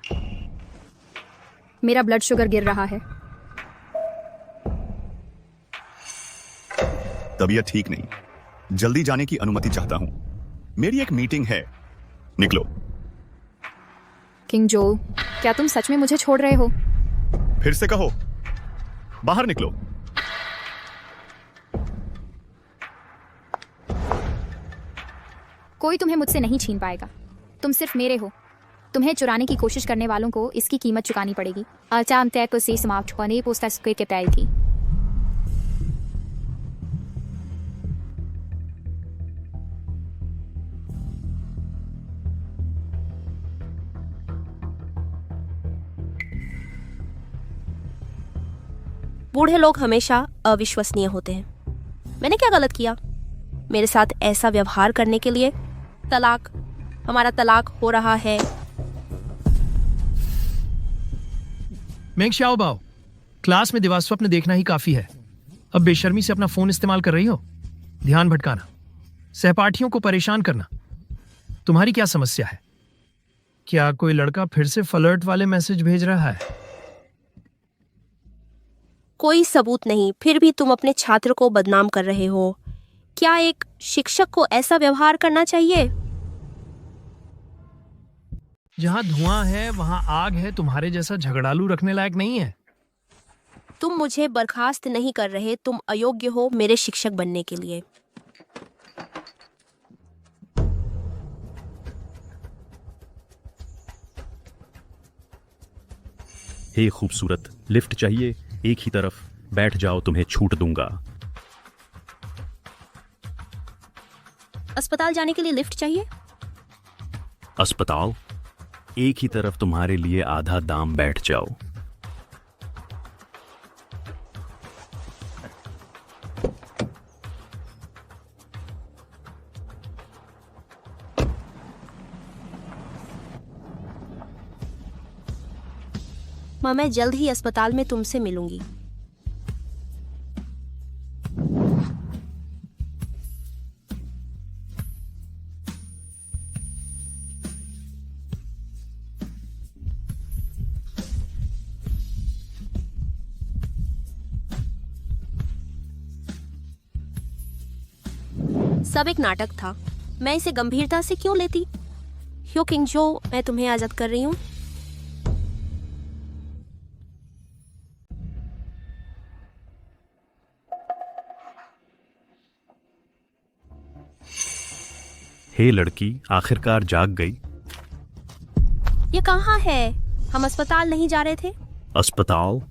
मेरा ब्लड शुगर गिर रहा है। तबीयत ठीक नहीं, जल्दी जाने की अनुमति चाहता हूं। मेरी एक मीटिंग है, निकलो। किंग जो, क्या तुम सच में मुझे छोड़ रहे हो? फिर से कहो, बाहर निकलो। कोई तुम्हें मुझसे नहीं छीन पाएगा। तुम सिर्फ मेरे हो। तुम्हें चुराने की कोशिश करने वालों को इसकी कीमत चुकानी पड़ेगी। आचाम तय को से समाप्त होने पुस्तक के तय थी। बूढ़े लोग हमेशा अविश्वसनीय होते हैं। मैंने क्या गलत किया मेरे साथ ऐसा व्यवहार करने के लिए? तलाक, हमारा तलाक हो रहा है। मेंग शाओबाओ, क्लास में दिवास्वप्न देखना ही काफी है। अब बेशर्मी से अपना फोन इस्तेमाल कर रही हो, ध्यान भटकाना, सहपाठियों को परेशान करना। तुम्हारी क्या समस्या है? क्या कोई लड़का फिर से फ्लर्ट वाले मैसेज भेज रहा है? कोई सबूत नहीं, फिर भी तुम अपने छात्र को बदनाम कर रहे हो। क्या एक शिक्षक को ऐसा व्यवहार करना चाहिए? जहां धुआं है वहां आग है। तुम्हारे जैसा झगड़ालू रखने लायक नहीं है। तुम मुझे बर्खास्त नहीं कर रहे, तुम अयोग्य हो मेरे शिक्षक बनने के लिए। हे खूबसूरत, लिफ्ट चाहिए? एक ही तरफ बैठ जाओ, तुम्हें छूट दूंगा। अस्पताल जाने के लिए लिफ्ट चाहिए? अस्पताल? एक ही तरफ तुम्हारे लिए आधा दाम, बैठ जाओ। माँ, मैं जल्द ही अस्पताल में तुमसे मिलूंगी। सब एक नाटक था। मैं इसे गंभीरता से क्यों लेती? ह्यो किंगजो, मैं तुम्हें आजाद कर रही हूँ। हे लड़की, आखिरकार जाग गई। ये कहाँ है? हम अस्पताल नहीं जा रहे थे। अस्पताल?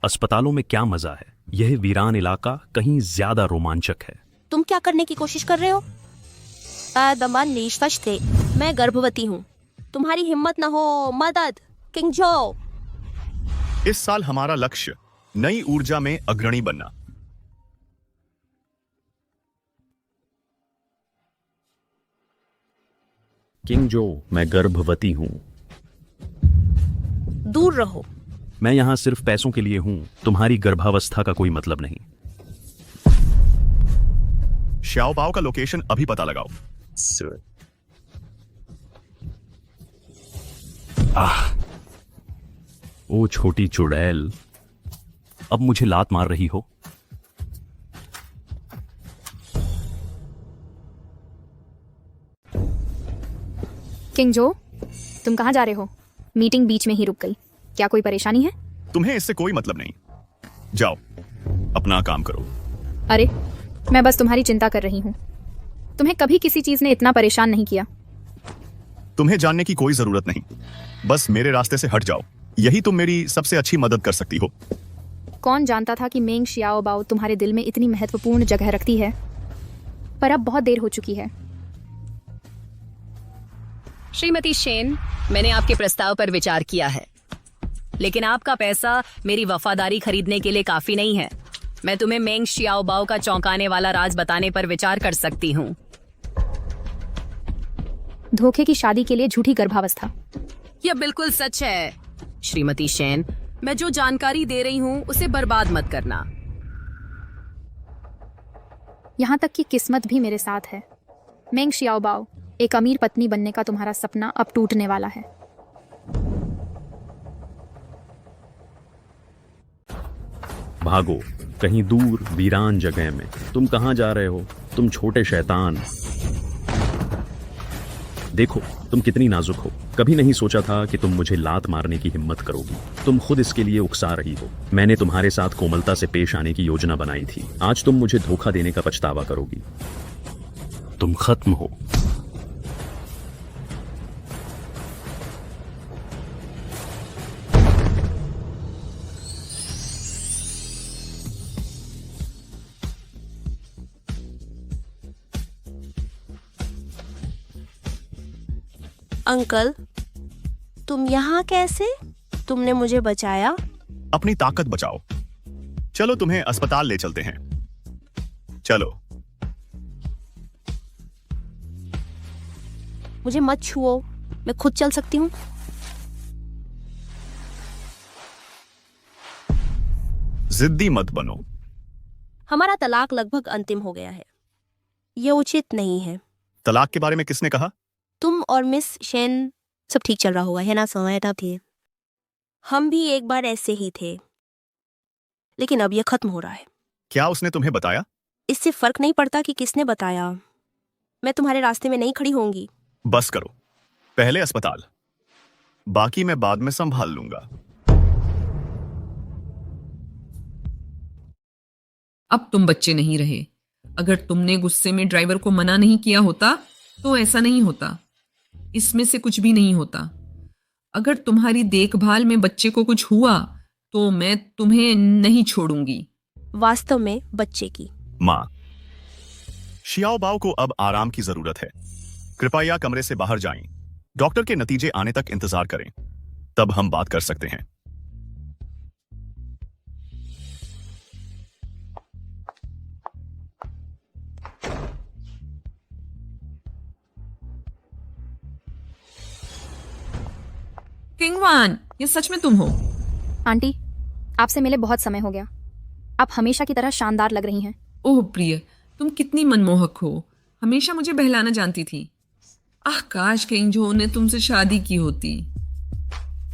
अस्पतालों में क्या मजा है? यह वीरान इलाका कहीं ज्यादा रोमांचक है। तुम क्या करने की कोशिश कर रहे हो? दमान निश्वश थे, मैं गर्भवती हूँ। तुम्हारी हिम्मत न हो। मदद किंगजो। इस साल हमारा लक्ष्य नई ऊर्जा में अग्रणी बनना। किंगजो, मैं गर्भवती हूँ। दूर रहो। मैं यहाँ सिर्फ पैसों के लिए हूँ, तुम्हारी गर्भावस्था का कोई मतलब नहीं। शाओबाओ का लोकेशन अभी पता लगाओ। ओ छोटी चुड़ैल, अब मुझे लात मार रही हो? किंगजो, तुम कहाँ जा रहे हो? मीटिंग बीच में ही रुक गई। क्या कोई परेशानी है? तुम्हें इससे कोई मतलब नहीं। जाओ, अपना काम करो। अरे, मैं बस तुम्हारी चिंता कर रही हूँ। तुम्हें कभी किसी चीज ने इतना परेशान नहीं किया। तुम्हें जानने की कोई जरूरत नहीं, बस मेरे रास्ते से हट जाओ। यही तुम मेरी सबसे अच्छी मदद कर सकती हो। कौन जानता था कि मेंग शियाओबाओ तुम्हारे दिल में इतनी महत्वपूर्ण जगह रखती है। पर अब बहुत देर हो चुकी है। श्रीमती शेन, मैंने आपके प्रस्ताव पर विचार किया है, लेकिन आपका पैसा मेरी वफादारी खरीदने के लिए काफी नहीं है। मैं तुम्हें मेंग शियाओबाओ का चौंकाने वाला राज बताने पर विचार कर सकती हूँ। धोखे की शादी के लिए झूठी गर्भावस्था। यह बिल्कुल सच है। श्रीमती शेन, मैं जो जानकारी दे रही हूँ उसे बर्बाद मत करना। यहाँ तक कि किस्मत भी मेरे साथ है। मेंग शियाओबाओ, एक अमीर पत्नी बनने का तुम्हारा सपना अब टूटने वाला है। भागो कहीं दूर वीरान जगह में। तुम कहां जा रहे हो, तुम छोटे शैतान? देखो तुम कितनी नाजुक हो। कभी नहीं सोचा था कि तुम मुझे लात मारने की हिम्मत करोगी। तुम खुद इसके लिए उकसा रही हो। मैंने तुम्हारे साथ कोमलता से पेश आने की योजना बनाई थी। आज तुम मुझे धोखा देने का पछतावा करोगी। तुम खत्म हो। अंकल, तुम यहाँ कैसे? तुमने मुझे बचाया। अपनी ताकत बचाओ। चलो तुम्हें अस्पताल ले चलते हैं। चलो। मुझे मत छुओ, मैं खुद चल सकती हूँ। जिद्दी मत बनो। हमारा तलाक लगभग अंतिम हो गया है। यह उचित नहीं है। तलाक के बारे में किसने कहा? तुम और मिस शेन सब ठीक चल रहा होगा, है ना? समय था थी। हम भी एक बार ऐसे ही थे, लेकिन अब यह खत्म हो रहा है। क्या उसने तुम्हें बताया? इससे फर्क नहीं पड़ता कि किसने बताया। मैं तुम्हारे रास्ते में नहीं खड़ी होंगी। बस करो, पहले अस्पताल, बाकी मैं बाद में संभाल लूंगा। अब तुम बच्चे नहीं रहे। अगर तुमने गुस्से में ड्राइवर को मना नहीं किया होता तो ऐसा नहीं होता। इसमें से कुछ भी नहीं होता। अगर तुम्हारी देखभाल में बच्चे को कुछ हुआ तो मैं तुम्हें नहीं छोड़ूंगी। वास्तव में बच्चे की माँ, शियाओ बाओ को अब आराम की जरूरत है। कृपया कमरे से बाहर जाएं। डॉक्टर के नतीजे आने तक इंतजार करें, तब हम बात कर सकते हैं। किंगवान, ये सच में तुम हो? आंटी, आपसे मिले बहुत समय हो गया। आप हमेशा की तरह शानदार लग रही हैं। ओह प्रिय, तुम कितनी मनमोहक हो। हमेशा मुझे बहलाना जानती थी। आह, काश किंगजो ने तुमसे शादी की होती।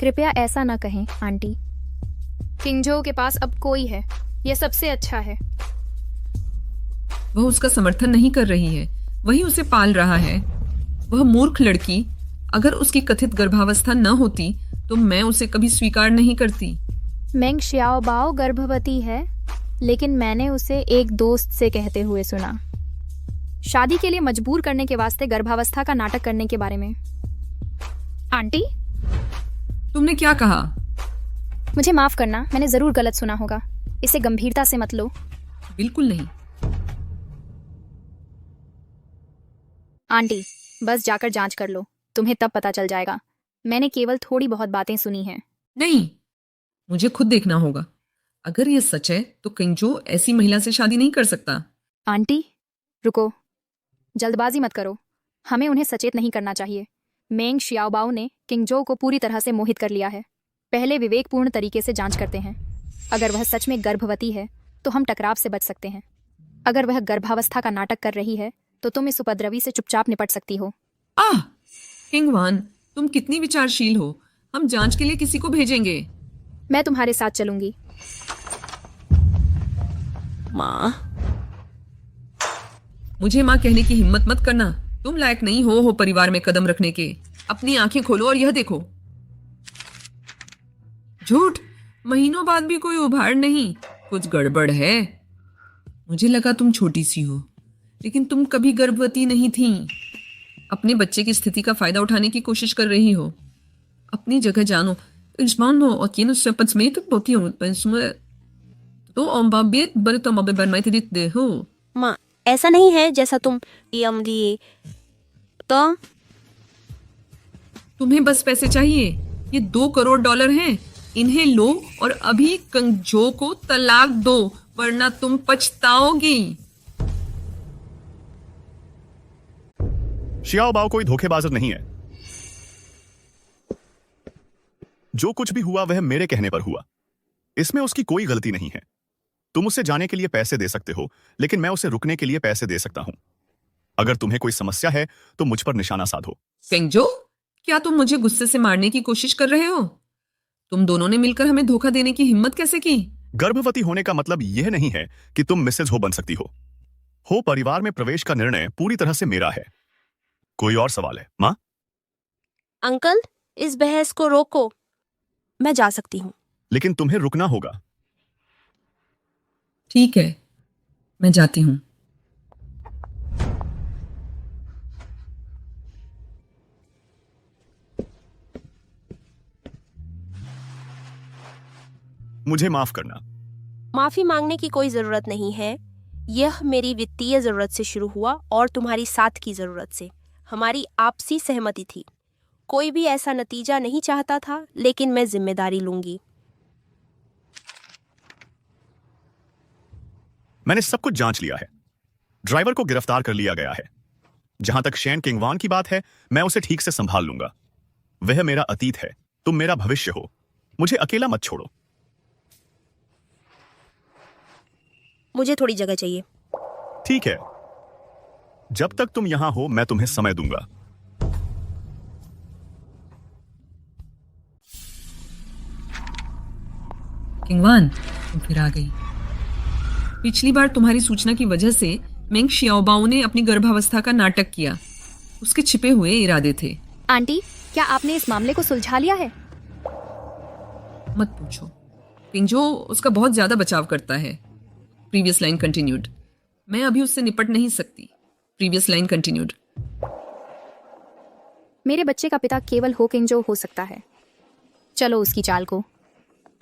कृपया ऐसा ना कहें आंटी। किंगजो के पास अब कोई है, यह सबसे अच्छा है। वह उसका समर्थन नहीं कर रही है, वही उसे पाल रहा है। वह मूर्ख लड़की, अगर उसकी कथित गर्भावस्था न होती तो मैं उसे कभी स्वीकार नहीं करती। मेंग शियाओबाओ गर्भवती है, लेकिन मैंने उसे एक दोस्त से कहते हुए सुना, शादी के लिए मजबूर करने के वास्ते गर्भावस्था का नाटक करने के बारे में। आंटी, तुमने क्या कहा? मुझे माफ करना, मैंने जरूर गलत सुना होगा। इसे गंभीरता से मत लो। बिल्कुल नहीं। आंटी, बस जाकर जांच कर लो, तुम्हें तब पता चल जाएगा। मैंने केवल थोड़ी बहुत बातें सुनी हैं। नहीं, मुझे खुद देखना होगा। अगर ये सच है तो किंगजो ऐसी महिला से शादी नहीं कर सकता। आंटी, रुको, जल्दबाजी मत करो। हमें उन्हें सचेत नहीं करना चाहिए। मेंग शियाओबाओ ने किंगजो को पूरी तरह से मोहित कर लिया है। पहले विवेकपूर्ण तरीके से जांच करते हैं। अगर वह सच में गर्भवती है तो हम टकराव से बच सकते हैं। अगर वह गर्भावस्था का नाटक कर रही है तो तुम इस उपद्रवी से चुपचाप निपट सकती हो। आह, किंगवान, तुम कितनी विचारशील हो। हम जांच के लिए किसी को भेजेंगे। मैं तुम्हारे साथ चलूंगी। माँ, मुझे माँ कहने की हिम्मत मत करना। तुम लायक नहीं हो परिवार में कदम रखने के। अपनी आंखें खोलो और यह देखो। झूठ, महीनों बाद भी कोई उभार नहीं। कुछ गड़बड़ है। मुझे लगा तुम छोटी सी हो, लेकिन तुम कभी गर्भवती नहीं थी। अपने बच्चे की स्थिति का फायदा उठाने की कोशिश कर रही हो। अपनी जगह जानो। माँ, ऐसा नहीं है जैसा तुम लिए। तो तुम्हें बस पैसे चाहिए। ये $2 करोड़ हैं। इन्हें लो और अभी किंगजो को तलाक दो, वरना तुम पछताओगी। शियाओ बाओ कोई धोखेबाज नहीं है। जो कुछ भी हुआ वह मेरे कहने पर हुआ। इसमें उसकी कोई गलती नहीं है। तुम उसे जाने के लिए पैसे दे सकते हो, लेकिन मैं उसे रुकने के लिए पैसे दे सकता हूं। अगर तुम्हें कोई समस्या है तो मुझ पर निशाना साधो। किंगजो, क्या तुम मुझे गुस्से से मारने की कोशिश कर रहे हो? तुम दोनों ने मिलकर हमें धोखा देने की हिम्मत कैसे की? गर्भवती होने का मतलब यह नहीं है कि तुम मिसेज हो बन सकती हो परिवार में प्रवेश का निर्णय पूरी तरह से मेरा है। कोई और सवाल है माँ? अंकल, इस बहस को रोको। मैं जा सकती हूँ। लेकिन तुम्हें रुकना होगा। ठीक है, मैं जाती हूँ। मुझे माफ करना। माफी मांगने की कोई जरूरत नहीं है। यह मेरी वित्तीय जरूरत से शुरू हुआ और तुम्हारी साथ की जरूरत से। हमारी आपसी सहमति थी। कोई भी ऐसा नतीजा नहीं चाहता था, लेकिन मैं जिम्मेदारी लूंगी। मैंने सब कुछ जांच लिया है। ड्राइवर को गिरफ्तार कर लिया गया है। जहां तक शेन किंगवान की बात है, मैं उसे ठीक से संभाल लूंगा। वह मेरा अतीत है, तुम मेरा भविष्य हो। मुझे अकेला मत छोड़ो। मुझे थोड़ी जगह चाहिए। ठीक है, जब तक तुम यहां हो मैं तुम्हें समय दूंगा। किंगवान, तुम फिर आ गई। पिछली बार तुम्हारी सूचना की वजह से मेंग शियाओबाओ ने अपनी गर्भावस्था का नाटक किया। उसके छिपे हुए इरादे थे। आंटी, क्या आपने इस मामले को सुलझा लिया है? मत पूछो। किंगजो उसका बहुत ज्यादा बचाव करता है। Previous line continued. मैं अभी उससे निपट नहीं सकती। Previous line continued. मेरे बच्चे का पिता केवल हो किंगजो हो सकता है। चलो उसकी चाल को।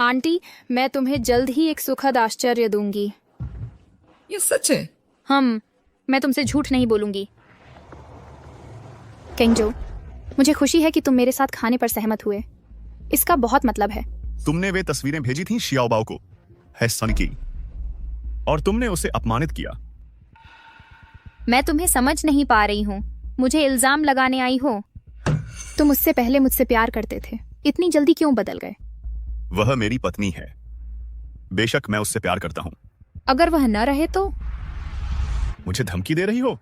आंटी, मैं तुम्हें जल्द ही एक सुखद आश्चर्य दूंगी। ये सच है? मैं तुमसे झूठ नहीं बोलूंगी। किंगजो, मुझे खुशी है कि तुम मेरे साथ खाने पर सहमत हुए। इसका बहुत मतलब है। तुमने वे तस्वीरें भेजी थी शियाओबाओ को, है सन की, और तुमने उसे अपमानित किया। मैं तुम्हें समझ नहीं पा रही हूँ। मुझे इल्जाम लगाने आई हो? तुम उससे पहले मुझसे प्यार करते थे, इतनी जल्दी क्यों बदल गए? वह मेरी पत्नी है। बेशक मैं उससे प्यार करता हूं। अगर वह न रहे तो? मुझे धमकी दे रही हो?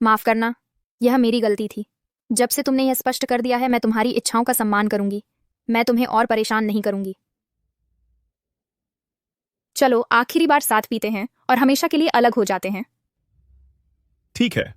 माफ करना, यह मेरी गलती थी। जब से तुमने यह स्पष्ट कर दिया है, मैं तुम्हारी इच्छाओं का सम्मान करूंगी। मैं तुम्हें और परेशान नहीं करूंगी। चलो आखिरी बार साथ पीते हैं और हमेशा के लिए अलग हो जाते हैं। ठीक है।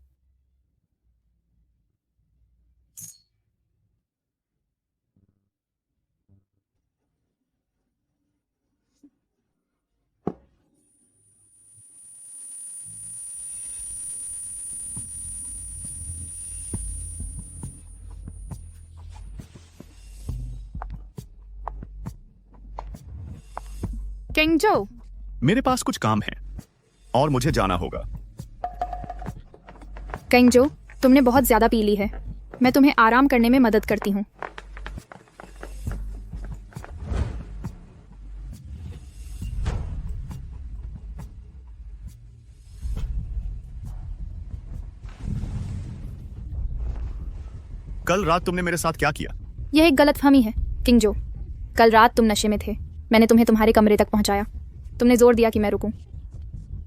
किंगजो, मेरे पास कुछ काम है और मुझे जाना होगा। किंगजो, तुमने बहुत ज्यादा पी ली है। मैं तुम्हें आराम करने में मदद करती हूँ। कल रात तुमने मेरे साथ क्या किया? यह एक गलतफहमी है किंगजो। कल रात तुम नशे में थे। मैंने तुम्हें तुम्हारे कमरे तक पहुंचाया। तुमने जोर दिया कि मैं रुकूं।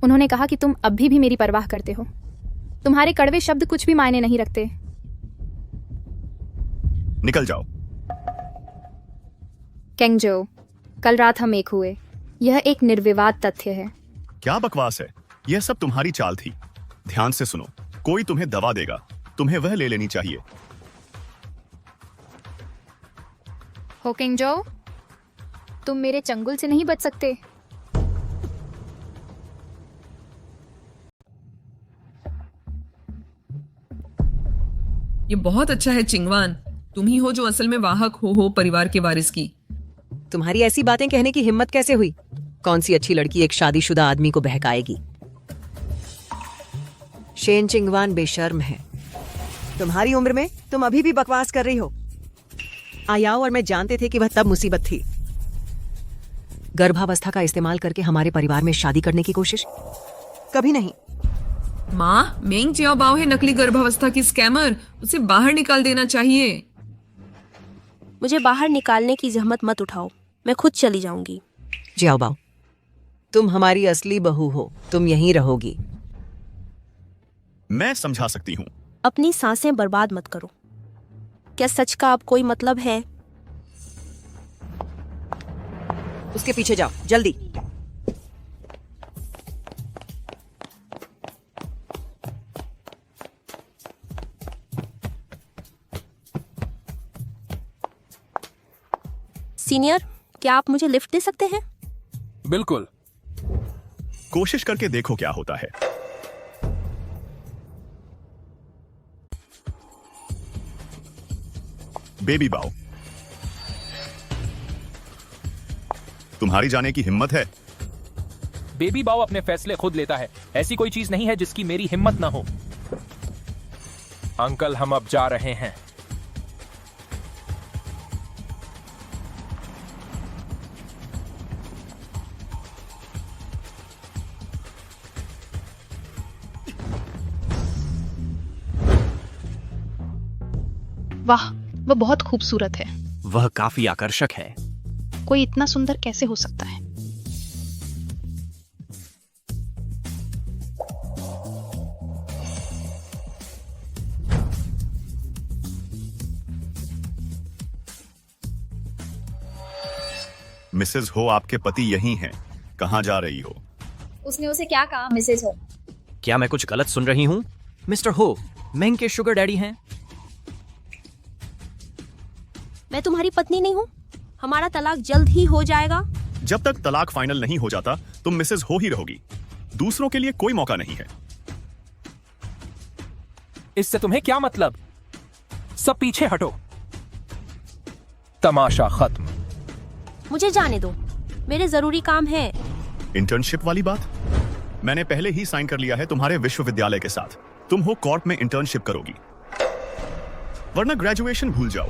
उन्होंने कहा कि तुम अभी भी मेरी परवाह करते हो। तुम्हारे कड़वे शब्द कुछ भी मायने नहीं रखते। निकल जाओ। किंगजो, कल रात हम एक हुए। यह एक निर्विवाद तथ्य है। क्या बकवास है? यह सब तुम्हारी चाल थी। ध्यान से सुनो, कोई तुम्हें दवा देगा, तुम्हें वह ले लेनी चाहिए। हो किंगजो, तुम मेरे चंगुल से नहीं बच सकते। ये बहुत अच्छा है चिंगवान। तुम ही हो जो असल में वाहक हो परिवार के वारिस की। तुम्हारी ऐसी बातें कहने की हिम्मत कैसे हुई? कौन सी अच्छी लड़की एक शादीशुदा आदमी को बहकाएगी? शेन चिंगवान बेशर्म है। तुम्हारी उम्र में तुम अभी भी बकवास कर रही हो। आयाओ और मैं जानते थे कि वह तब मुसीबत थी। गर्भावस्था का इस्तेमाल करके हमारे परिवार में शादी करने की कोशिश? कभी नहीं। माँ, मेंग जियाओबाओ है नकली गर्भावस्था की स्कैमर। उसे बाहर निकाल देना चाहिए। मुझे बाहर निकालने की जहमत मत उठाओ, मैं खुद चली जाऊंगी। जियाओबाओ, तुम हमारी असली बहू हो। तुम यहीं रहोगी। मैं समझा सकती हूँ। अपनी सांसें बर्बाद मत करो। क्या सच का अब कोई मतलब है? उसके पीछे जाओ, जल्दी। सीनियर, क्या आप मुझे लिफ्ट दे सकते हैं? बिल्कुल। कोशिश करके देखो क्या होता है। बेबी बाओ, तुम्हारी जाने की हिम्मत है? बेबी बाओ अपने फैसले खुद लेता है। ऐसी कोई चीज नहीं है जिसकी मेरी हिम्मत ना हो। अंकल, हम अब जा रहे हैं। वाह, वह बहुत खूबसूरत है। वह काफी आकर्षक है। कोई इतना सुंदर कैसे हो सकता है? मिसेज हो, आपके पति यही हैं। कहाँ जा रही हो? उसने उसे क्या कहा, मिसेज हो? क्या मैं कुछ गलत सुन रही हूँ? मिस्टर हो मेंग के शुगर डैडी हैं। मैं तुम्हारी पत्नी नहीं हूँ। हमारा तलाक जल्द ही हो जाएगा। जब तक तलाक फाइनल नहीं हो जाता तुम मिसेज हो ही रहोगी। दूसरों के लिए कोई मौका नहीं है। इससे तुम्हें क्या मतलब? सब पीछे हटो। तमाशा खत्म। मुझे जाने दो, मेरे जरूरी काम है। इंटर्नशिप वाली बात मैंने पहले ही साइन कर लिया है तुम्हारे विश्वविद्यालय के साथ। तुम हो कॉर्प में इंटर्नशिप करोगी, वरना ग्रेजुएशन भूल जाओ।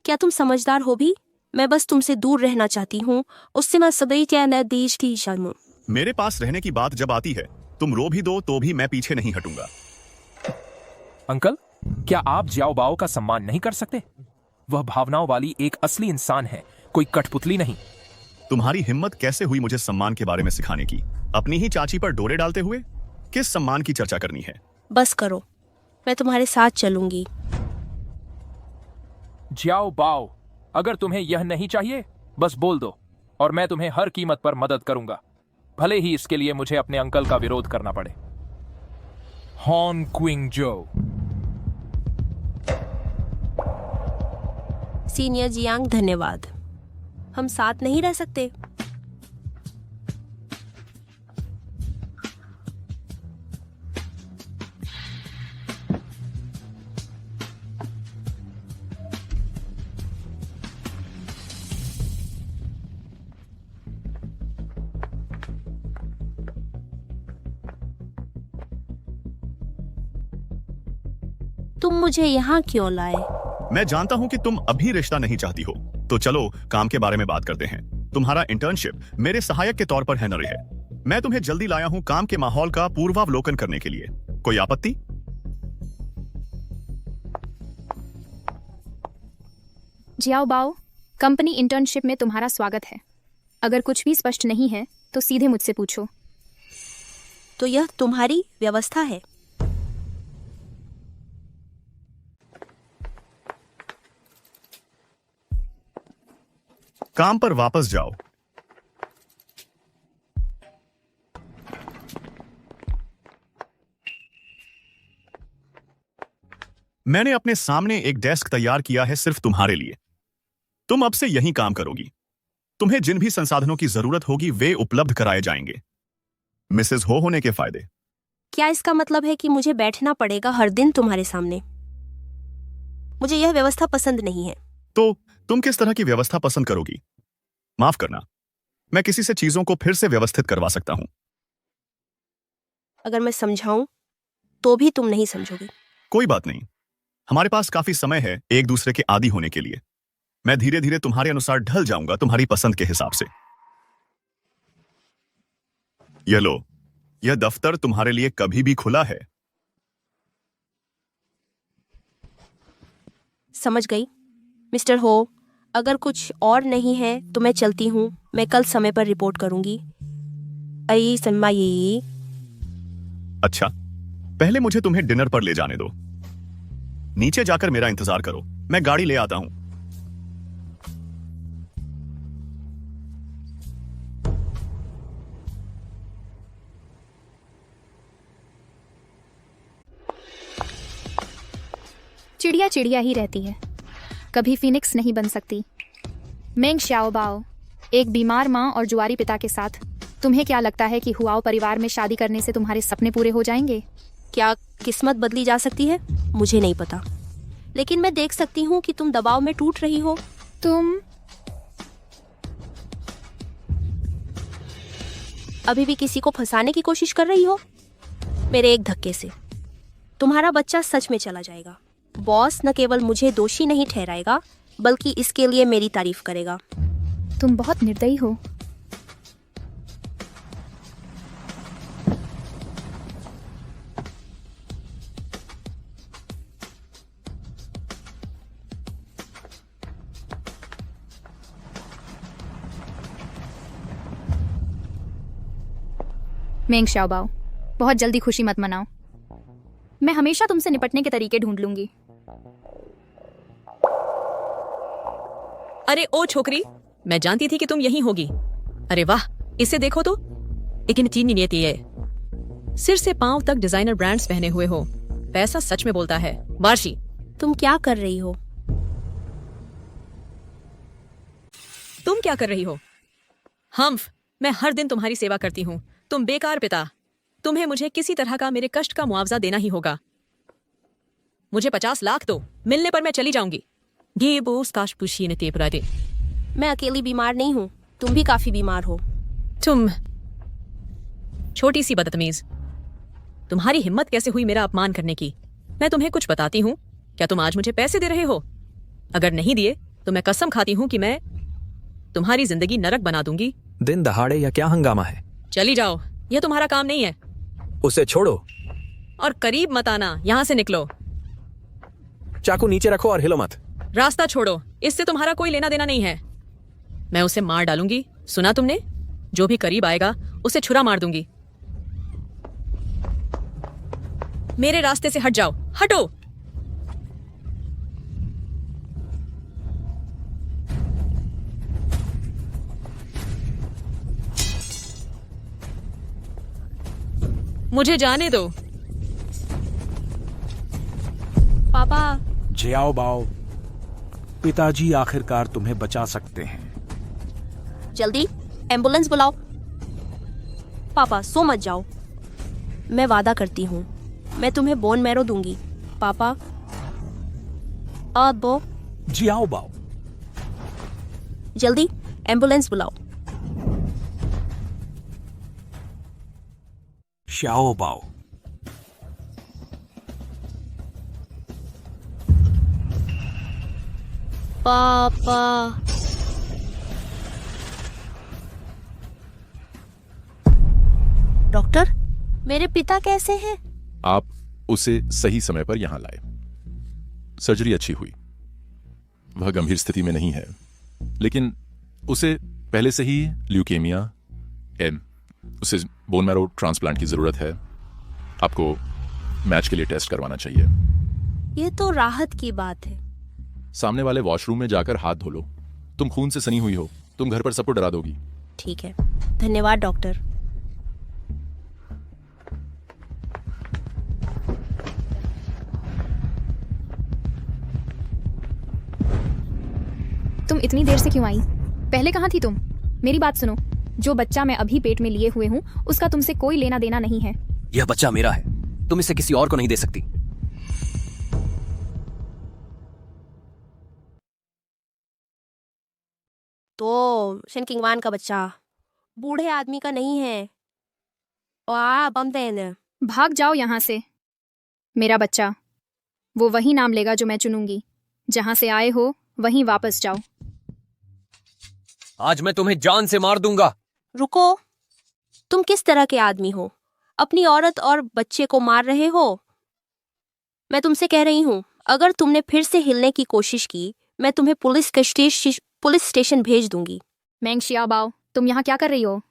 क्या तुम समझदार हो भी? मैं बस तुमसे दूर रहना चाहती हूँ। उससे मैं सदैव क्या न देश की शर्म। मेरे पास रहने की बात जब आती है तुम रो भी दो तो भी मैं पीछे नहीं हटूंगा। अंकल, क्या आप जियाओ बाओ का सम्मान नहीं कर सकते? वह भावनाओं वाली एक असली इंसान है, कोई कठपुतली नहीं। तुम्हारी हिम्मत कैसे हुई मुझे सम्मान के बारे में सिखाने की? अपनी ही चाची पर डोरे डालते हुए? किस सम्मान की चर्चा करनी है? बस करो, मैं तुम्हारे साथ चलूंगी। जियाओ बाओ, अगर तुम्हें यह नहीं चाहिए बस बोल दो और मैं तुम्हें हर कीमत पर मदद करूंगा, भले ही इसके लिए मुझे अपने अंकल का विरोध करना पड़े। हॉन क्विंग जो। सीनियर जियांग, धन्यवाद। हम साथ नहीं रह सकते। तुम मुझे यहाँ क्यों लाए? मैं जानता हूँ कि तुम अभी रिश्ता नहीं चाहती हो, तो चलो काम के बारे में बात करते हैं। तुम्हारा इंटर्नशिप मेरे सहायक के तौर पर है नरे है। मैं तुम्हें जल्दी लाया हूँ काम के माहौल का पूर्वावलोकन करने के लिए। कोई आपत्ति? जियाओ बाओ, कंपनी इंटर्नशिप में तुम्हारा स्वागत है। अगर कुछ भी स्पष्ट नहीं है तो सीधे मुझसे पूछो। तो यह तुम्हारी व्यवस्था है? काम पर वापस जाओ। मैंने अपने सामने एक डेस्क तैयार किया है सिर्फ तुम्हारे लिए। तुम अब से यहीं काम करोगी। तुम्हें जिन भी संसाधनों की जरूरत होगी वे उपलब्ध कराए जाएंगे। मिसेज हो होने के फायदे। क्या इसका मतलब है कि मुझे बैठना पड़ेगा हर दिन तुम्हारे सामने? मुझे यह व्यवस्था पसंद नहीं है। तो तुम किस तरह की व्यवस्था पसंद करोगी? माफ करना, मैं किसी से चीजों को फिर से व्यवस्थित करवा सकता हूं। अगर मैं समझाऊं तो भी तुम नहीं समझोगे। कोई बात नहीं, हमारे पास काफी समय है एक दूसरे के आदी होने के लिए। मैं धीरे धीरे तुम्हारे अनुसार ढल जाऊंगा, तुम्हारी पसंद के हिसाब से। यह लो, यह दफ्तर तुम्हारे लिए कभी भी खुला है। समझ गई मिस्टर हो। अगर कुछ और नहीं है तो मैं चलती हूँ। मैं कल समय पर रिपोर्ट करूंगी। आई सन्मा ये। अच्छा, पहले मुझे तुम्हें डिनर पर ले जाने दो। नीचे जाकर मेरा इंतजार करो, मैं गाड़ी ले आता हूं। चिड़िया चिड़िया ही रहती है, कभी फीनिक्स नहीं बन सकती। मेंग श्याओबाओ, एक बीमार माँ और जुआरी पिता के साथ तुम्हें क्या लगता है कि हुआओ परिवार में शादी करने से तुम्हारे सपने पूरे हो जाएंगे? क्या किस्मत बदली जा सकती है? मुझे नहीं पता, लेकिन मैं देख सकती हूँ कि तुम दबाव में टूट रही हो। तुम अभी भी किसी को फंसाने की कोशिश कर रही हो। मेरे एक धक्के से तुम्हारा बच्चा सच में चला जाएगा। बॉस न केवल मुझे दोषी नहीं ठहराएगा बल्कि इसके लिए मेरी तारीफ करेगा। तुम बहुत निर्दयी हो। मेंग शाओबाओ, बहुत जल्दी खुशी मत मनाओ। मैं हमेशा तुमसे निपटने के तरीके ढूंढ लूंगी। अरे ओ छोकरी, मैं जानती थी कि तुम यहीं होगी। अरे वाह, इसे देखो तो, लेकिन चीनी नियति है। सिर से पांव तक डिजाइनर ब्रांड्स पहने हुए हो। पैसा सच में बोलता है। वार्शी, तुम क्या कर रही हो? तुम क्या कर रही हो? हम्फ, मैं हर दिन तुम्हारी सेवा करती हूँ। तुम बेकार पिता। तुम्हें मुझे किसी तरह का मेरे कष्ट का मुआवजा देना ही होगा। मुझे 50 लाख दो, मिलने पर मैं चली जाऊंगी। मैं अकेली बीमार नहीं हूँ, तुम भी काफी बीमार हो। तुम छोटी सी बदतमीज, तुम्हारी हिम्मत कैसे हुई मेरा अपमान करने की? मैं तुम्हें कुछ बताती हूँ। क्या तुम आज मुझे पैसे दे रहे हो? अगर नहीं दिए तो मैं कसम खाती हूँ कि मैं तुम्हारी जिंदगी नरक बना दूंगी। दिन दहाड़े या क्या हंगामा है? चली जाओ, यह तुम्हारा काम नहीं है। उसे छोड़ो और करीब मत आना, यहाँ से निकलो। चाकू नीचे रखो और हिलो मत। रास्ता छोड़ो, इससे तुम्हारा कोई लेना देना नहीं है। मैं उसे मार डालूंगी, सुना तुमने? जो भी करीब आएगा उसे छुरा मार दूंगी। मेरे रास्ते से हट जाओ, हटो। मुझे जाने दो। पापा। जियाओ बाओ, पिताजी आखिरकार तुम्हें बचा सकते हैं। जल्दी एम्बुलेंस बुलाओ। पापा सो मत जाओ, मैं वादा करती हूँ मैं तुम्हें बोन मैरो दूंगी। पापा अब जियाओ बाओ, जल्दी एम्बुलेंस बुलाओ। शाओ बाओ। पापा डॉक्टर, मेरे पिता कैसे हैं? आप उसे सही समय पर यहां लाए। सर्जरी अच्छी हुई, वह गंभीर स्थिति में नहीं है, लेकिन उसे पहले से ही ल्यूकेमिया उसे बोन मैरो ट्रांसप्लांट की जरूरत है। आपको मैच के लिए टेस्ट करवाना चाहिए। ये तो राहत की बात है। सामने वाले वॉशरूम में जाकर हाथ धो लो। तुम खून से सनी हुई हो, तुम घर पर सबको डरा दोगी। ठीक है, धन्यवाद डॉक्टर। तुम इतनी देर से क्यों आई? पहले कहाँ थी तुम? मेरी बात सुनो, जो बच्चा मैं अभी पेट में लिए हुए हूँ उसका तुमसे कोई लेना देना नहीं है। यह बच्चा मेरा है, तुम इसे किसी और को नहीं दे सकती। तो शेनकिंगवान का बच्चा बूढ़े आदमी का नहीं है। भाग जाओ यहाँ से। मेरा बच्चा, वो वही नाम लेगा जो मैं चुनूंगी। जहां से आए हो वहीं वापस जाओ। आज मैं तुम्हें जान से मार दूंगा। रुको, तुम किस तरह के आदमी हो? अपनी औरत और बच्चे को मार रहे हो। मैं तुमसे कह रही हूँ, अगर तुमने फिर से हिलने की कोशिश की मैं तुम्हें पुलिस स्टेशन भेज दूंगी। मेंग शियाओबाओ, तुम यहाँ क्या कर रही हो?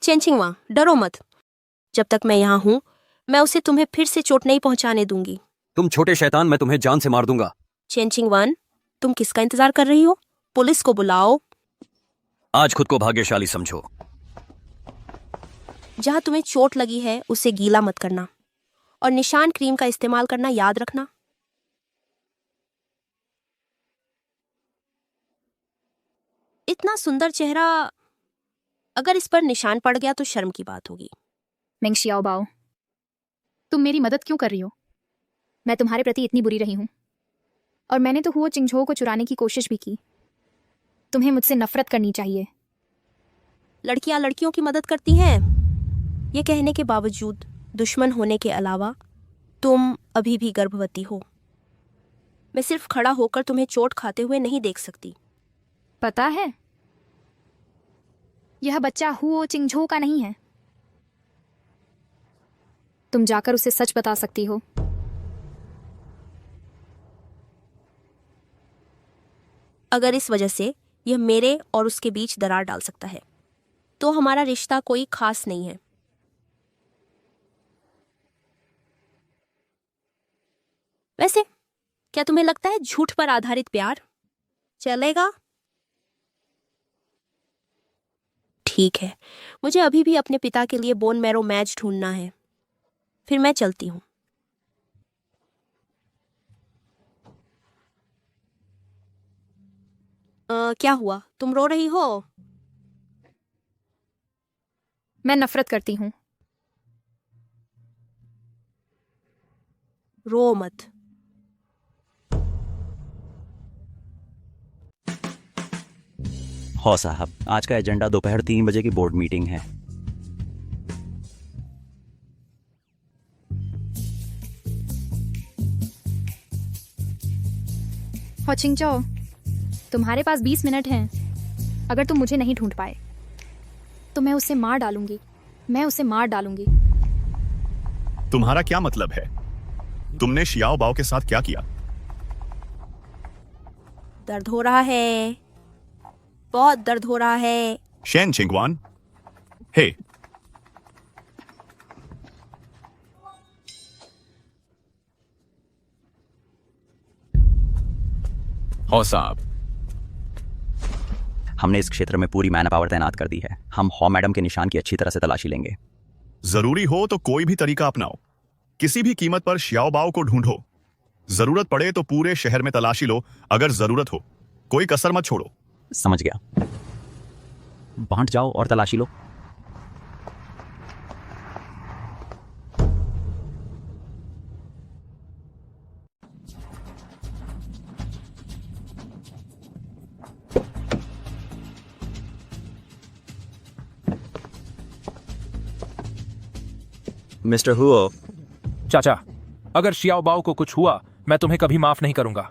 चेनचिंगवा, डरो मत। जब तक मैं यहाँ हूँ मैं उसे तुम्हें फिर से चोट नहीं पहुँचाने दूंगी। तुम छोटे शैतान, मैं तुम्हें जान से मार दूंगा। चेनचिंगवान, तुम किसका इंतजार कर रही हो? पुलिस को बुलाओ। आज खुद को भाग्यशाली समझो। जहां तुम्हें चोट लगी है उसे गीला मत करना और निशान क्रीम का इस्तेमाल करना याद रखना। इतना सुंदर चेहरा, अगर इस पर निशान पड़ गया तो शर्म की बात होगी। मेंग शियाओबाओ, तुम मेरी मदद क्यों कर रही हो? मैं तुम्हारे प्रति इतनी बुरी रही हूं, और मैंने तो हुओ चिंगझो को चुराने की कोशिश भी की। तुम्हें मुझसे नफरत करनी चाहिए। लड़कियां लड़कियों की मदद करती हैं, ये कहने के बावजूद दुश्मन होने के अलावा तुम अभी भी गर्भवती हो। मैं सिर्फ खड़ा होकर तुम्हें चोट खाते हुए नहीं देख सकती। पता है, यह बच्चा हुओ चिंगझो का नहीं है। तुम जाकर उसे सच बता सकती हो। अगर इस वजह से यह मेरे और उसके बीच दरार डाल सकता है तो हमारा रिश्ता कोई खास नहीं है। वैसे क्या तुम्हें लगता है झूठ पर आधारित प्यार चलेगा? ठीक है, मुझे अभी भी अपने पिता के लिए बोन मैरो मैच ढूंढना है। फिर मैं चलती हूँ। क्या हुआ? तुम रो रही हो? मैं नफरत करती हूँ। रो मत। हो साहब, आज का एजेंडा दोपहर 3 बजे की बोर्ड मीटिंग है। हो चिंगचो, तुम्हारे पास 20 मिनट हैं। अगर तुम मुझे नहीं ढूंढ पाए तो मैं उसे मार डालूंगी। मैं उसे मार डालूंगी। तुम्हारा क्या मतलब है? तुमने शियाओ बाओ के साथ क्या किया? दर्द हो रहा है, बहुत दर्द हो रहा है। शेन चिंगवान, हे। हो साहब, हमने इस क्षेत्र में पूरी मैन पावर तैनात कर दी है। हम हॉ मैडम के निशान की अच्छी तरह से तलाशी लेंगे। जरूरी हो तो कोई भी तरीका अपनाओ। किसी भी कीमत पर शियाओ बाओ को ढूंढो। जरूरत पड़े तो पूरे शहर में तलाशी लो। अगर जरूरत हो, कोई कसर मत छोड़ो। समझ गया। बांट जाओ और तलाशी लो। मिस्टर हुओ। चाचा, अगर शियाओ बाओ को कुछ हुआ, मैं तुम्हें कभी माफ नहीं करूंगा।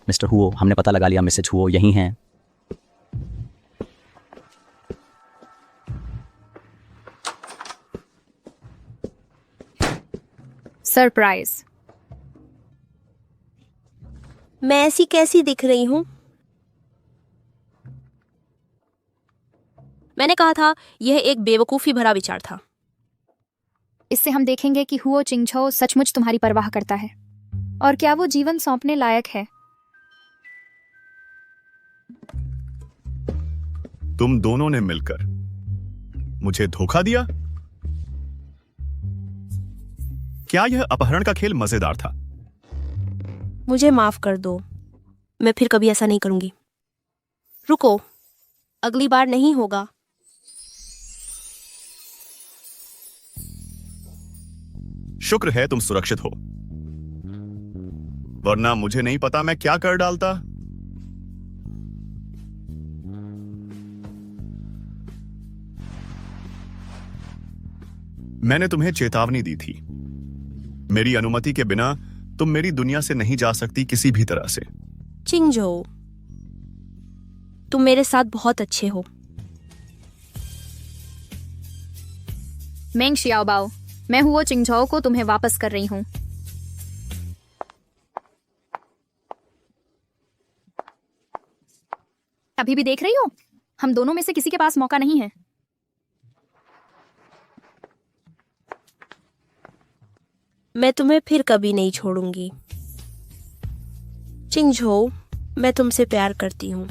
मिस्टर हुओ, हमने पता लगा लिया, मिसेज हुओ यहीं हैं। सरप्राइज। मैं ऐसी कैसी दिख रही हूँ? मैंने कहा था यह एक बेवकूफी भरा विचार था। इससे हम देखेंगे कि हुओ चिंगछो सचमुच तुम्हारी परवाह करता है और क्या वो जीवन सौंपने लायक है। तुम दोनों ने मिलकर मुझे धोखा दिया। क्या यह अपहरण का खेल मजेदार था? मुझे माफ कर दो, मैं फिर कभी ऐसा नहीं करूंगी। रुको, अगली बार नहीं होगा। शुक्र है तुम सुरक्षित हो, वरना मुझे नहीं पता मैं क्या कर डालता। मैंने तुम्हें चेतावनी दी थी। मेरी अनुमति के बिना तुम मेरी दुनिया से नहीं जा सकती किसी भी तरह से। चिंगजो, तुम मेरे साथ बहुत अच्छे हो। मेंग शियाओबाओ, मैं हुओ चिंगझो को तुम्हें वापस कर रही हूं। अभी भी देख रही हो? हम दोनों में से किसी के पास मौका नहीं है। मैं तुम्हें फिर कभी नहीं छोड़ूंगी। चिंगझो, मैं तुमसे प्यार करती हूँ।